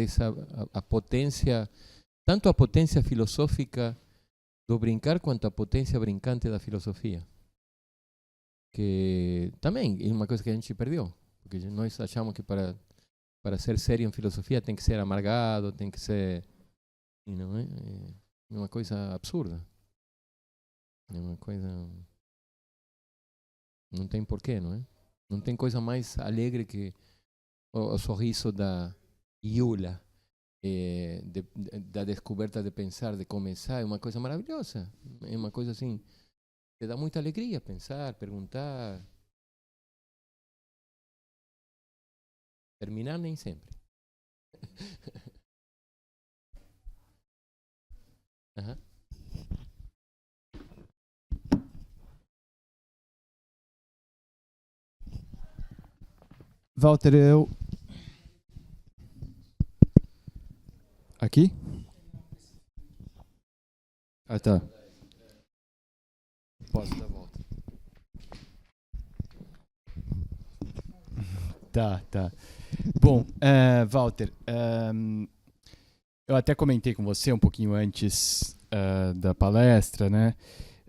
a potência, tanto a potência filosófica do brincar quanto a potência brincante da filosofia. Que também é uma coisa que a gente perdeu. Porque nós achamos que para ser sério em filosofia tem que ser amargado, tem que ser... E não é? É uma coisa absurda. É uma coisa... Não tem porquê, não é? Não tem coisa mais alegre que o sorriso da Iula, da descoberta de pensar, de começar. É uma coisa maravilhosa. É uma coisa assim, que dá muita alegria pensar, perguntar. Terminar nem sempre. Uhum. Walter, Aqui? Ah, tá. Posso dar a volta. Tá. Bom, Walter, eu até comentei com você um pouquinho antes da palestra, né?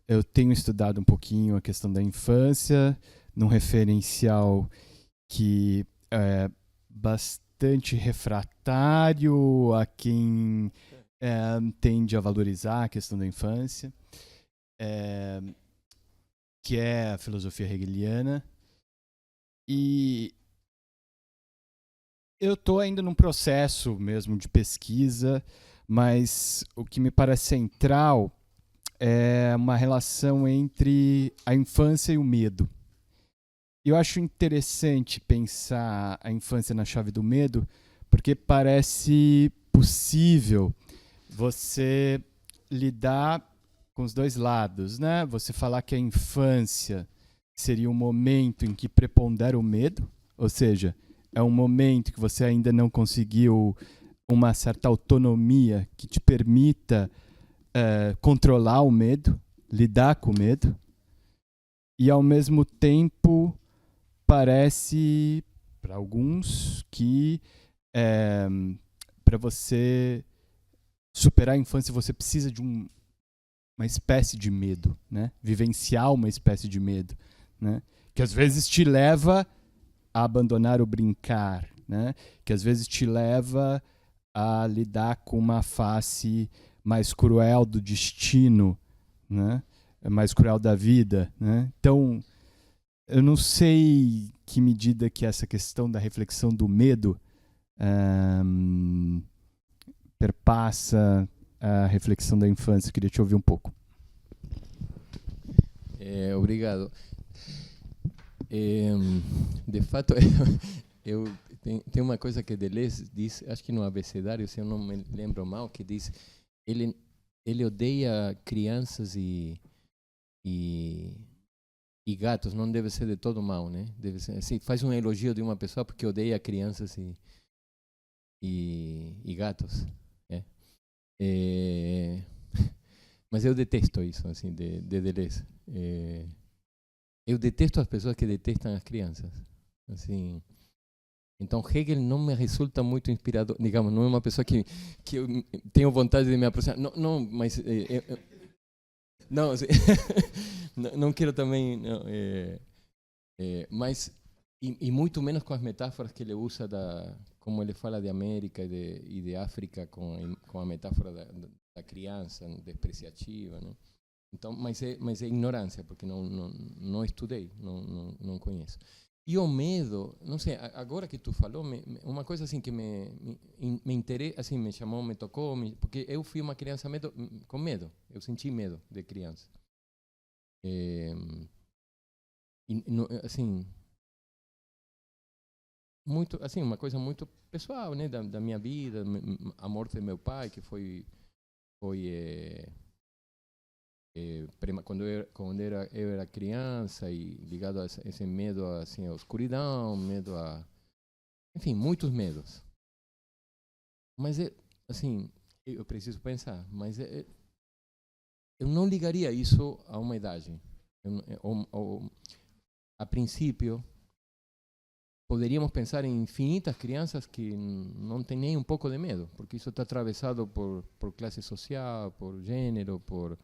Eu tenho estudado um pouquinho a questão da infância, num referencial que é bastante refratário a quem tende a valorizar a questão da infância, que é a filosofia hegeliana. E eu estou ainda num processo mesmo de pesquisa, mas o que me parece central é uma relação entre a infância e o medo. Eu acho interessante pensar a infância na chave do medo, porque parece possível você lidar com os dois lados, né? Você falar que a infância seria um momento em que prepondera o medo, ou seja, é um momento que você ainda não conseguiu uma certa autonomia que te permita controlar o medo, lidar com o medo, e ao mesmo tempo parece, para alguns, que para você superar a infância você precisa de uma espécie de medo, né? Vivenciar uma espécie de medo, né? Que às vezes te leva a abandonar o brincar né? Que às vezes te leva a lidar com uma face mais cruel do destino, né? Mais cruel da vida, né? Então, eu não sei que medida que essa questão da reflexão do medo perpassa a reflexão da infância. Eu queria te ouvir um pouco. Obrigado. De fato, tem uma coisa que Deleuze diz, acho que no abecedário, se eu não me lembro mal, que diz ele odeia crianças e gatos, não deve ser de todo mal, né? Deve ser, assim, faz um elogio de uma pessoa porque odeia crianças e gatos. Mas eu detesto isso, assim, de Deleuze. Eu detesto as pessoas que detestam as crianças. Assim, então Hegel não me resulta muito inspirador, digamos, não é uma pessoa que eu tenho vontade de me aproximar. Não, mas não, assim, não quero também, não, mas e muito menos com as metáforas que ele usa como ele fala de América e de África com a metáfora da criança despreciativa, né? Então, mas é ignorância, porque não estudei, não conheço. E o medo, não sei, agora que tu falou, uma coisa assim que me interessa, assim, me chamou, me tocou, porque eu fui uma criança com medo, eu senti medo de criança. Assim, muito, assim, uma coisa muito pessoal, né, da minha vida, a morte de meu pai, que foi quando eu era criança e ligado a esse medo assim, à escuridão, medo enfim, muitos medos. Mas assim, eu preciso pensar, mas eu não ligaria isso a uma idade. A princípio, poderíamos pensar em infinitas crianças que não têm nem um pouco de medo, porque isso está atravessado por classe social, por gênero, por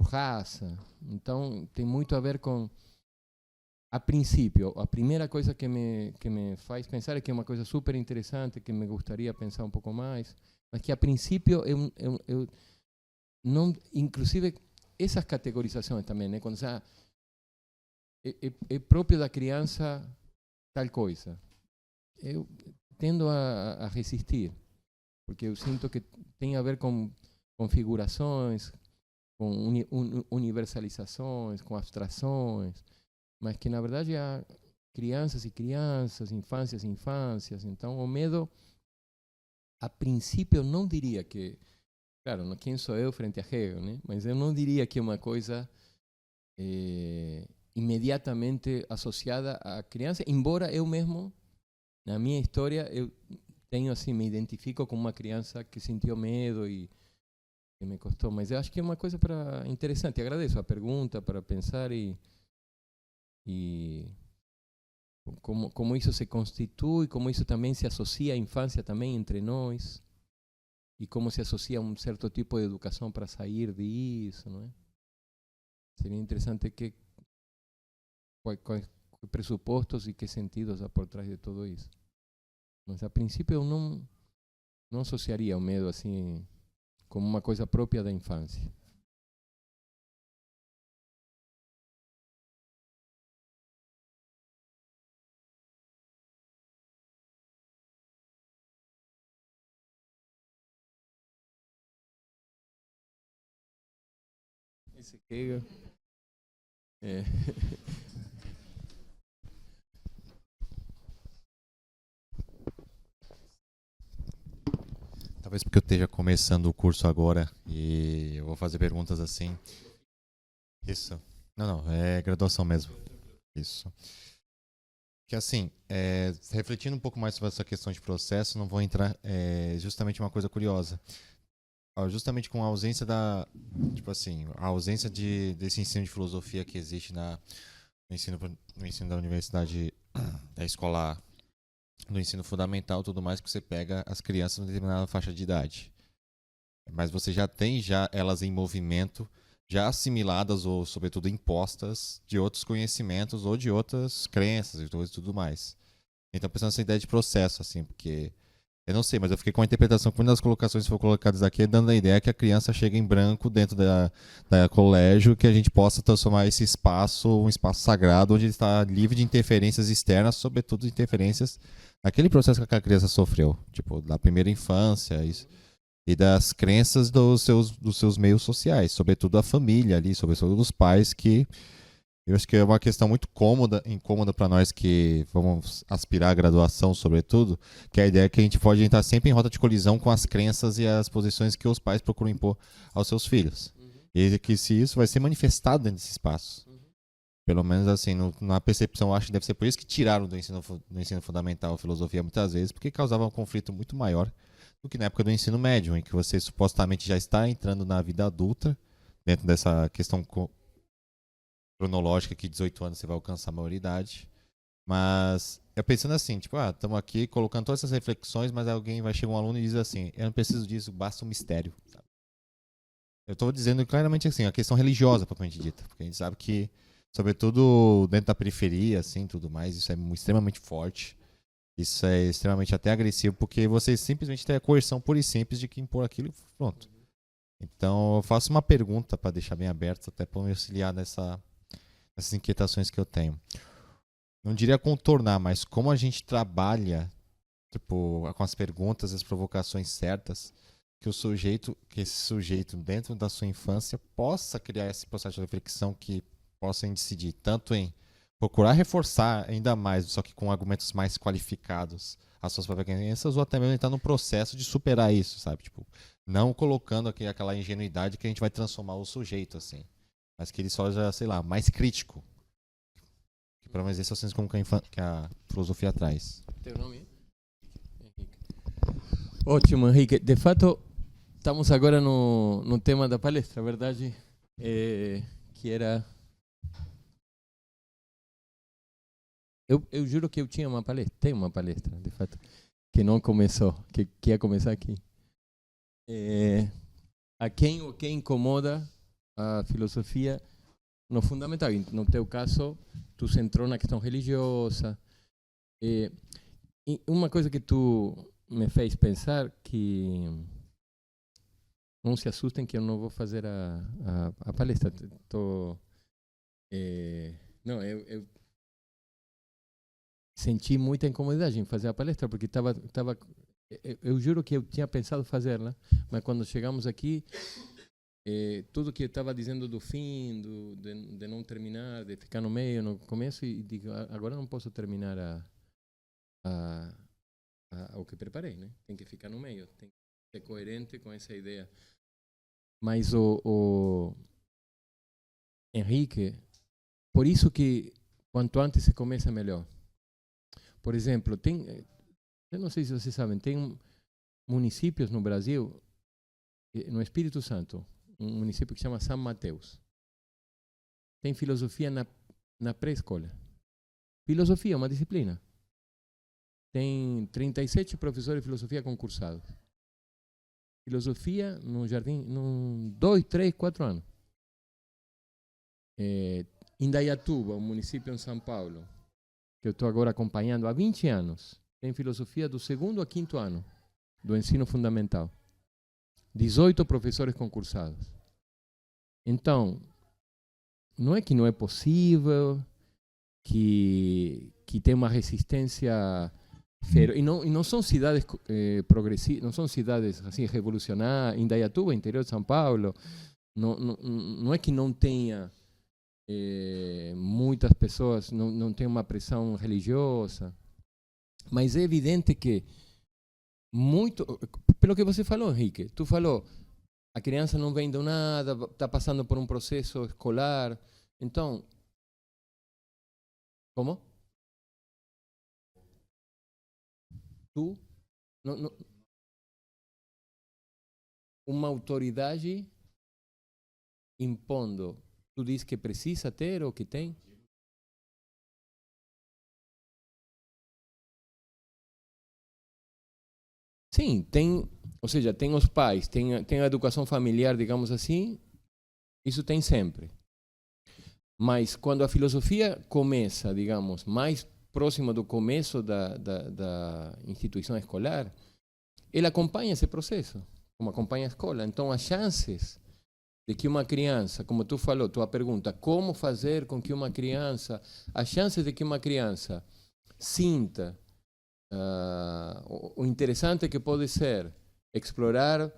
raça. Então, tem muito a ver com, a princípio, a primeira coisa que me faz pensar é que é uma coisa super interessante, que me gostaria pensar um pouco mais, mas que a princípio eu não, inclusive essas categorizações também, né, quando é próprio da criança tal coisa, eu tendo a resistir, porque eu sinto que tem a ver com configurações, com universalizações, com abstrações, mas que na verdade há crianças e crianças, infâncias e infâncias. Então o medo, a princípio, eu não diria que, claro, quem sou eu frente a Hegel, né? Mas eu não diria que é uma coisa imediatamente associada à criança, embora eu mesmo, na minha história, eu tenho assim, me identifico como uma criança que sentiu medo e que me custou, mas eu acho que é uma coisa interessante. Agradeço a pergunta para pensar e como isso se constitui, como isso também se associa à infância também entre nós e como se associa a um certo tipo de educação para sair disso, não é? Seria interessante quais pressupostos e que sentidos há por trás de tudo isso. Mas a princípio eu não associaria o medo assim como uma coisa própria da infância. Esse Hegel Talvez porque eu esteja começando o curso agora e eu vou fazer perguntas assim. Isso. Não, é graduação mesmo. Isso. Que assim, refletindo um pouco mais sobre essa questão de processo, não vou entrar justamente uma coisa curiosa. Justamente com a ausência a ausência desse ensino de filosofia que existe no ensino da universidade, da escola, no ensino fundamental, tudo mais, que você pega as crianças em determinada faixa de idade. Mas você já tem elas em movimento, já assimiladas ou, sobretudo, impostas de outros conhecimentos ou de outras crenças e tudo mais. Então, pensando nessa ideia de processo, assim, porque eu não sei, mas eu fiquei com a interpretação que uma das colocações que foram colocadas aqui é dando a ideia que a criança chega em branco dentro da colégio, que a gente possa transformar esse espaço um espaço sagrado, onde ele está livre de interferências externas, sobretudo interferências naquele processo que aquela criança sofreu, tipo, da primeira infância, isso, e das crenças dos seus meios sociais, sobretudo a família ali, sobretudo dos pais, que eu acho que é uma questão muito incômoda para nós que vamos aspirar à graduação, sobretudo, que é a ideia que a gente pode entrar sempre em rota de colisão com as crenças e as posições que os pais procuram impor aos seus filhos. E que se isso vai ser manifestado dentro desse espaço. Pelo menos assim, na percepção, eu acho que deve ser por isso que tiraram do ensino fundamental a filosofia muitas vezes, porque causava um conflito muito maior do que na época do ensino médio, em que você supostamente já está entrando na vida adulta, dentro dessa questão cronológica que 18 anos você vai alcançar a maioridade. Mas eu pensando assim, tipo, estamos aqui colocando todas essas reflexões, mas alguém vai chegar um aluno e diz assim, eu não preciso disso, basta um mistério. Sabe? Eu estou dizendo claramente assim, a questão religiosa, propriamente dita, porque a gente sabe que, sobretudo dentro da periferia, assim, tudo mais, isso é extremamente forte. Isso é extremamente até agressivo, porque você simplesmente tem a coerção pura e simples de que impor aquilo e pronto. Então, eu faço uma pergunta para deixar bem aberto, até para me auxiliar nessas inquietações que eu tenho. Não diria contornar, mas como a gente trabalha, tipo, com as perguntas, as provocações certas, que esse sujeito dentro da sua infância possa criar esse processo de reflexão que possa incidir tanto em procurar reforçar ainda mais, só que com argumentos mais qualificados, as suas próprias crenças, ou até mesmo estar no processo de superar isso, sabe? Tipo, não colocando aqui aquela ingenuidade que a gente vai transformar o sujeito, assim. Mas que ele só já, sei lá, mais crítico. Que pelo menos esse é o senso comum que a filosofia traz. Teu nome? Henrique. Ótimo, Henrique. De fato, estamos agora no tema da palestra, verdade? Que era... Eu juro que eu tinha uma palestra, tem uma palestra, de fato, que não começou, que ia começar aqui. A quem o que incomoda a filosofia no fundamental. No teu caso, tu centrou na questão religiosa. E uma coisa que tu me fez pensar, que não se assustem que eu não vou fazer a palestra. Não, eu senti muita incomodidade em fazer a palestra, porque eu juro que eu tinha pensado fazê-la, mas quando chegamos aqui, tudo que eu estava dizendo do fim, de não terminar, de ficar no meio, no começo, e digo, agora não posso terminar o que preparei, né? Tem que ficar no meio, tem que ser coerente com essa ideia. Mas o Henrique, por isso que quanto antes se começa, melhor. Por exemplo, eu não sei se vocês sabem, tem municípios no Brasil, no Espírito Santo, um município que se chama São Mateus. Tem filosofia na pré-escola. Filosofia é uma disciplina. Tem 37 professores de filosofia concursados. Filosofia no jardim, 2, 3, 4 anos. Indaiatuba, um município em São Paulo, que eu estou agora acompanhando há 20 anos, tem filosofia do 2º a 5º ano do ensino fundamental. 18 professores concursados. Então, não é que não é possível, que tem uma resistência feroz. E não são cidades progressistas, não são cidades assim revolucionárias. Indaiatuba, interior de São Paulo, não é que não tenha muitas pessoas, não tem uma pressão religiosa, mas é evidente que pelo que você falou, Henrique, tu falou, a criança não vem do nada, está passando por um processo escolar, então, como? Tu, uma autoridade impondo. Tu diz que precisa ter ou que tem? Sim, tem, ou seja, tem os pais, tem a educação familiar, digamos assim, isso tem sempre. Mas quando a filosofia começa, digamos, mais próximo do começo da instituição escolar, ele acompanha esse processo, como acompanha a escola. Então, as chances de que uma criança, como tu falou, tua pergunta, como fazer com que uma criança, as chances de que uma criança sinta o interessante que pode ser explorar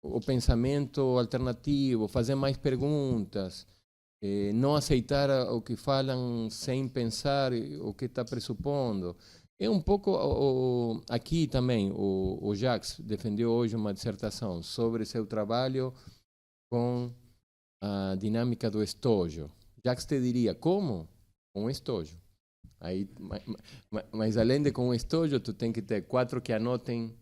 o pensamento alternativo, fazer mais perguntas, não aceitar o que falam sem pensar o que está pressupondo. É um pouco, aqui também, o Jacques defendeu hoje uma dissertação sobre seu trabalho com a dinâmica do estojo. Jacques te diria, como? Com um estojo. Aí, mas além de com um estojo, tu tem que ter 4 que anotem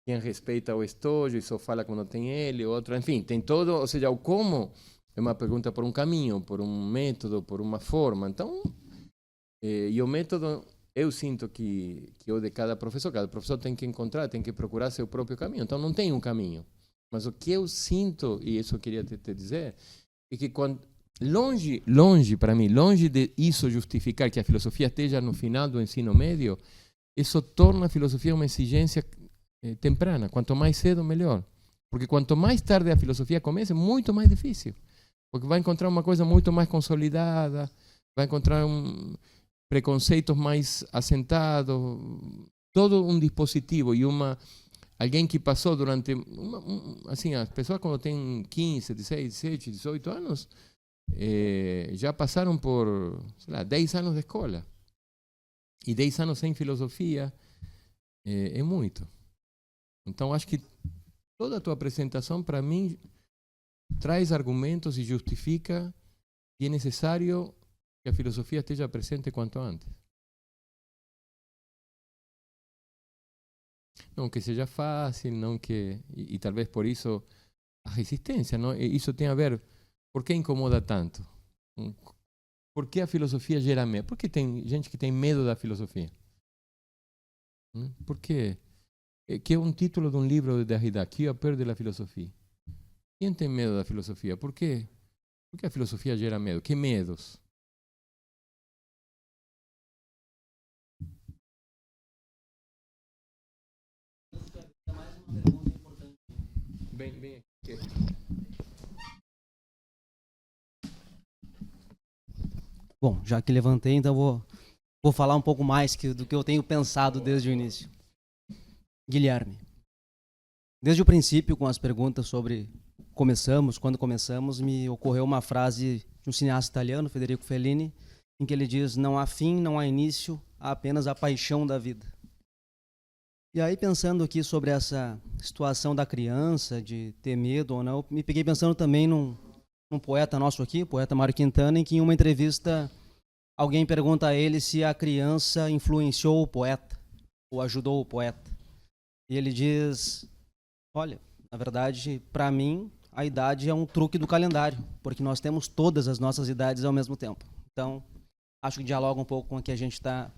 quem respeita o estojo e só fala quando tem ele, outro, enfim, tem todo, ou seja, o como é uma pergunta por um caminho, por um método, por uma forma. Então, e o método, eu sinto que o de cada professor tem que encontrar, tem que procurar seu próprio caminho. Então, não tem um caminho. Mas o que eu sinto, e isso eu queria te dizer, é que quando, longe para mim, longe de isso justificar que a filosofia esteja no final do ensino médio, isso torna a filosofia uma exigência temprana. Quanto mais cedo, melhor. Porque quanto mais tarde a filosofia começa, é muito mais difícil. Porque vai encontrar uma coisa muito mais consolidada, vai encontrar preconceitos mais assentados, todo um dispositivo e alguém que passou durante... assim, as pessoas quando têm 15, 16, 17, 18 anos, já passaram por, sei lá, 10 anos de escola. E 10 anos sem filosofia é muito. Então, acho que toda a tua apresentação, para mim, traz argumentos e justifica que é necessário que a filosofia esteja presente quanto antes. Não que seja fácil, não que... E talvez por isso a resistência, não? Isso tem a ver... Por que incomoda tanto? Por que a filosofia gera medo? Por que tem gente que tem medo da filosofia? Por quê? Que é um título de um livro de Derrida, Qui a peur de la filosofia. Quem tem medo da filosofia? Por quê? Por que a filosofia gera medo? Que medos? Bem aqui. Bom, já que levantei, então vou falar um pouco mais do que eu tenho pensado desde o início. Guilherme, desde o princípio, com as perguntas sobre quando começamos, me ocorreu uma frase de um cineasta italiano, Federico Fellini, em que ele diz: não há fim, não há início, há apenas a paixão da vida. E aí, pensando aqui sobre essa situação da criança, de ter medo ou não, me peguei pensando também num poeta nosso aqui, o poeta Mário Quintana, em que em uma entrevista alguém pergunta a ele se a criança influenciou o poeta, ou ajudou o poeta. E ele diz: olha, na verdade, para mim, a idade é um truque do calendário, porque nós temos todas as nossas idades ao mesmo tempo. Então, acho que dialoga um pouco com o que a gente está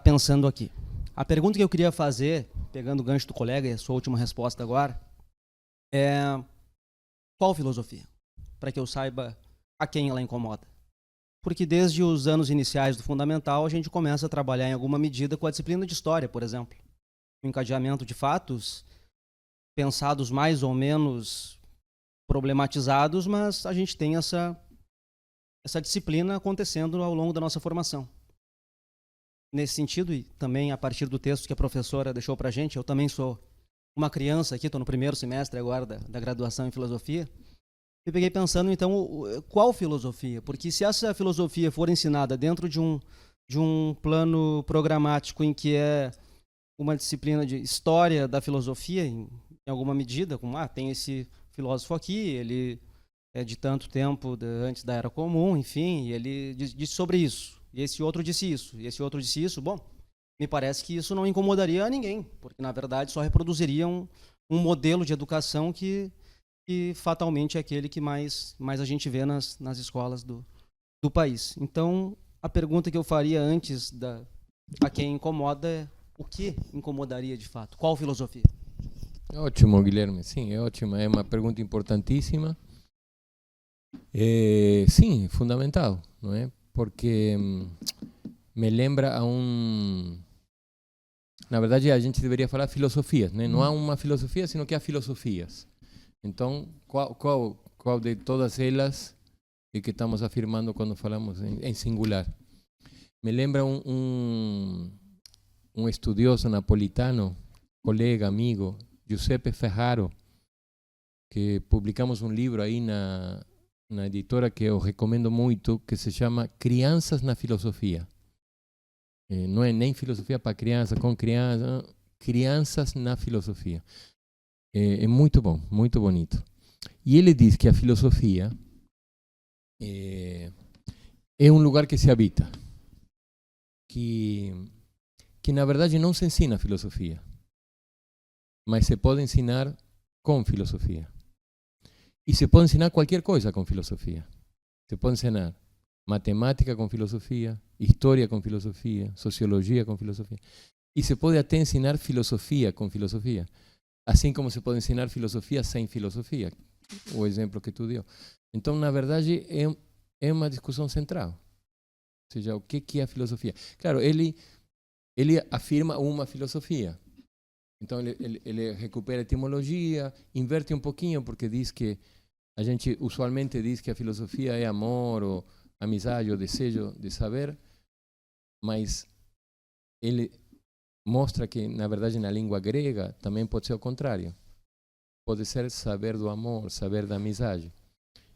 pensando aqui. A pergunta que eu queria fazer, pegando o gancho do colega e a sua última resposta agora, é: qual filosofia? Para que eu saiba a quem ela incomoda. Porque desde os anos iniciais do fundamental, a gente começa a trabalhar em alguma medida com a disciplina de história, por exemplo. O encadeamento de fatos, pensados mais ou menos problematizados, mas a gente tem essa disciplina acontecendo ao longo da nossa formação. Nesse sentido, e também a partir do texto que a professora deixou para a gente, eu também sou uma criança aqui, estou no primeiro semestre agora da graduação em filosofia, e peguei pensando, então, qual filosofia? Porque se essa filosofia for ensinada dentro de um plano programático em que é uma disciplina de história da filosofia, em alguma medida, como tem esse filósofo aqui, ele é de tanto tempo antes da Era Comum, enfim, e ele disse sobre isso, e esse outro disse isso, e esse outro disse isso. Bom, me parece que isso não incomodaria a ninguém, porque, na verdade, só reproduziria um modelo de educação que fatalmente é aquele que mais a gente vê nas escolas do país. Então, a pergunta que eu faria antes a quem incomoda é: o que incomodaria de fato? Qual filosofia? Ótimo, Guilherme. Sim, é ótimo. É uma pergunta importantíssima. Sim, fundamental, não é? Porque me lembra na verdade, a gente deveria falar filosofias, né? Não há uma filosofia, sino que há filosofias. Então, qual de todas elas é que estamos afirmando quando falamos em singular? Me lembra um estudioso napolitano, colega, amigo, Giuseppe Ferraro, que publicamos um livro aí na editora que eu recomendo muito, que se chama Crianças na Filosofia. Não é nem filosofia para criança, com criança, crianças na filosofia. É muito bom, muito bonito. E ele diz que a filosofia é um lugar que se habita, que na verdade não se ensina filosofia, mas se pode ensinar com filosofia. E se pode ensinar qualquer coisa com filosofia. Se pode ensinar matemática com filosofia, história com filosofia, sociologia com filosofia. E se pode até ensinar filosofia com filosofia. Assim como se pode ensinar filosofia sem filosofia. O exemplo que tu deu. Então, na verdade, é uma discussão central. Ou seja, o que é a filosofia? Claro, ele afirma uma filosofia. Então, ele recupera a etimologia, inverte um pouquinho, porque diz que a gente usualmente diz que a filosofia é amor, ou amizade, ou desejo de saber, mas ele mostra que, na verdade, na língua grega também pode ser o contrário. Pode ser saber do amor, saber da amizade.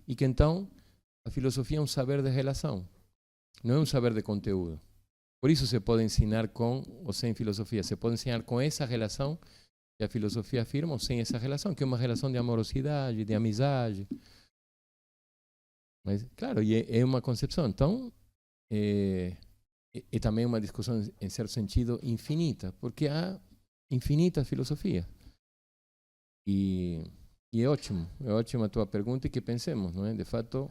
E que então a filosofia é um saber de relação, não é um saber de conteúdo. Por isso se pode ensinar com ou sem filosofia. Se pode ensinar com essa relação que a filosofia afirma, ou sem essa relação, que é uma relação de amorosidade, de amizade. Mas, claro, é uma concepção. Então, é também uma discussão, em certo sentido, infinita, porque há infinita filosofia. E é ótima a tua pergunta e que pensemos, não é? De fato,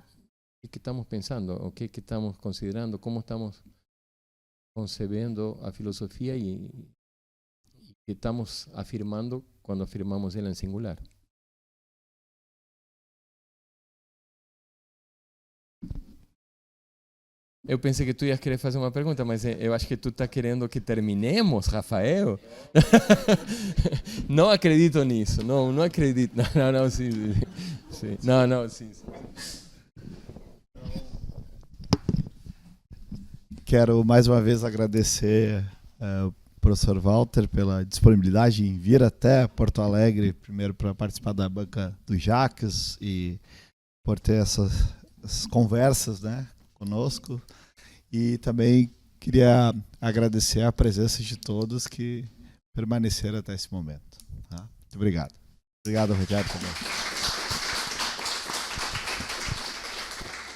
o que estamos pensando, o que estamos considerando, como estamos concebendo a filosofia e que estamos afirmando quando afirmamos ela em singular. Eu pensei que tu ias querer fazer uma pergunta, mas eu acho que tu está querendo que terminemos, Rafael. Não acredito nisso. Não acredito. Não, sim. Não, sim. Quero mais uma vez agradecer ao professor Walter pela disponibilidade em vir até Porto Alegre, primeiro para participar da banca do Jacques e por ter essas conversas, né, conosco. E também queria agradecer a presença de todos que permaneceram até esse momento. Tá? Muito obrigado. Obrigado, Rogério, também.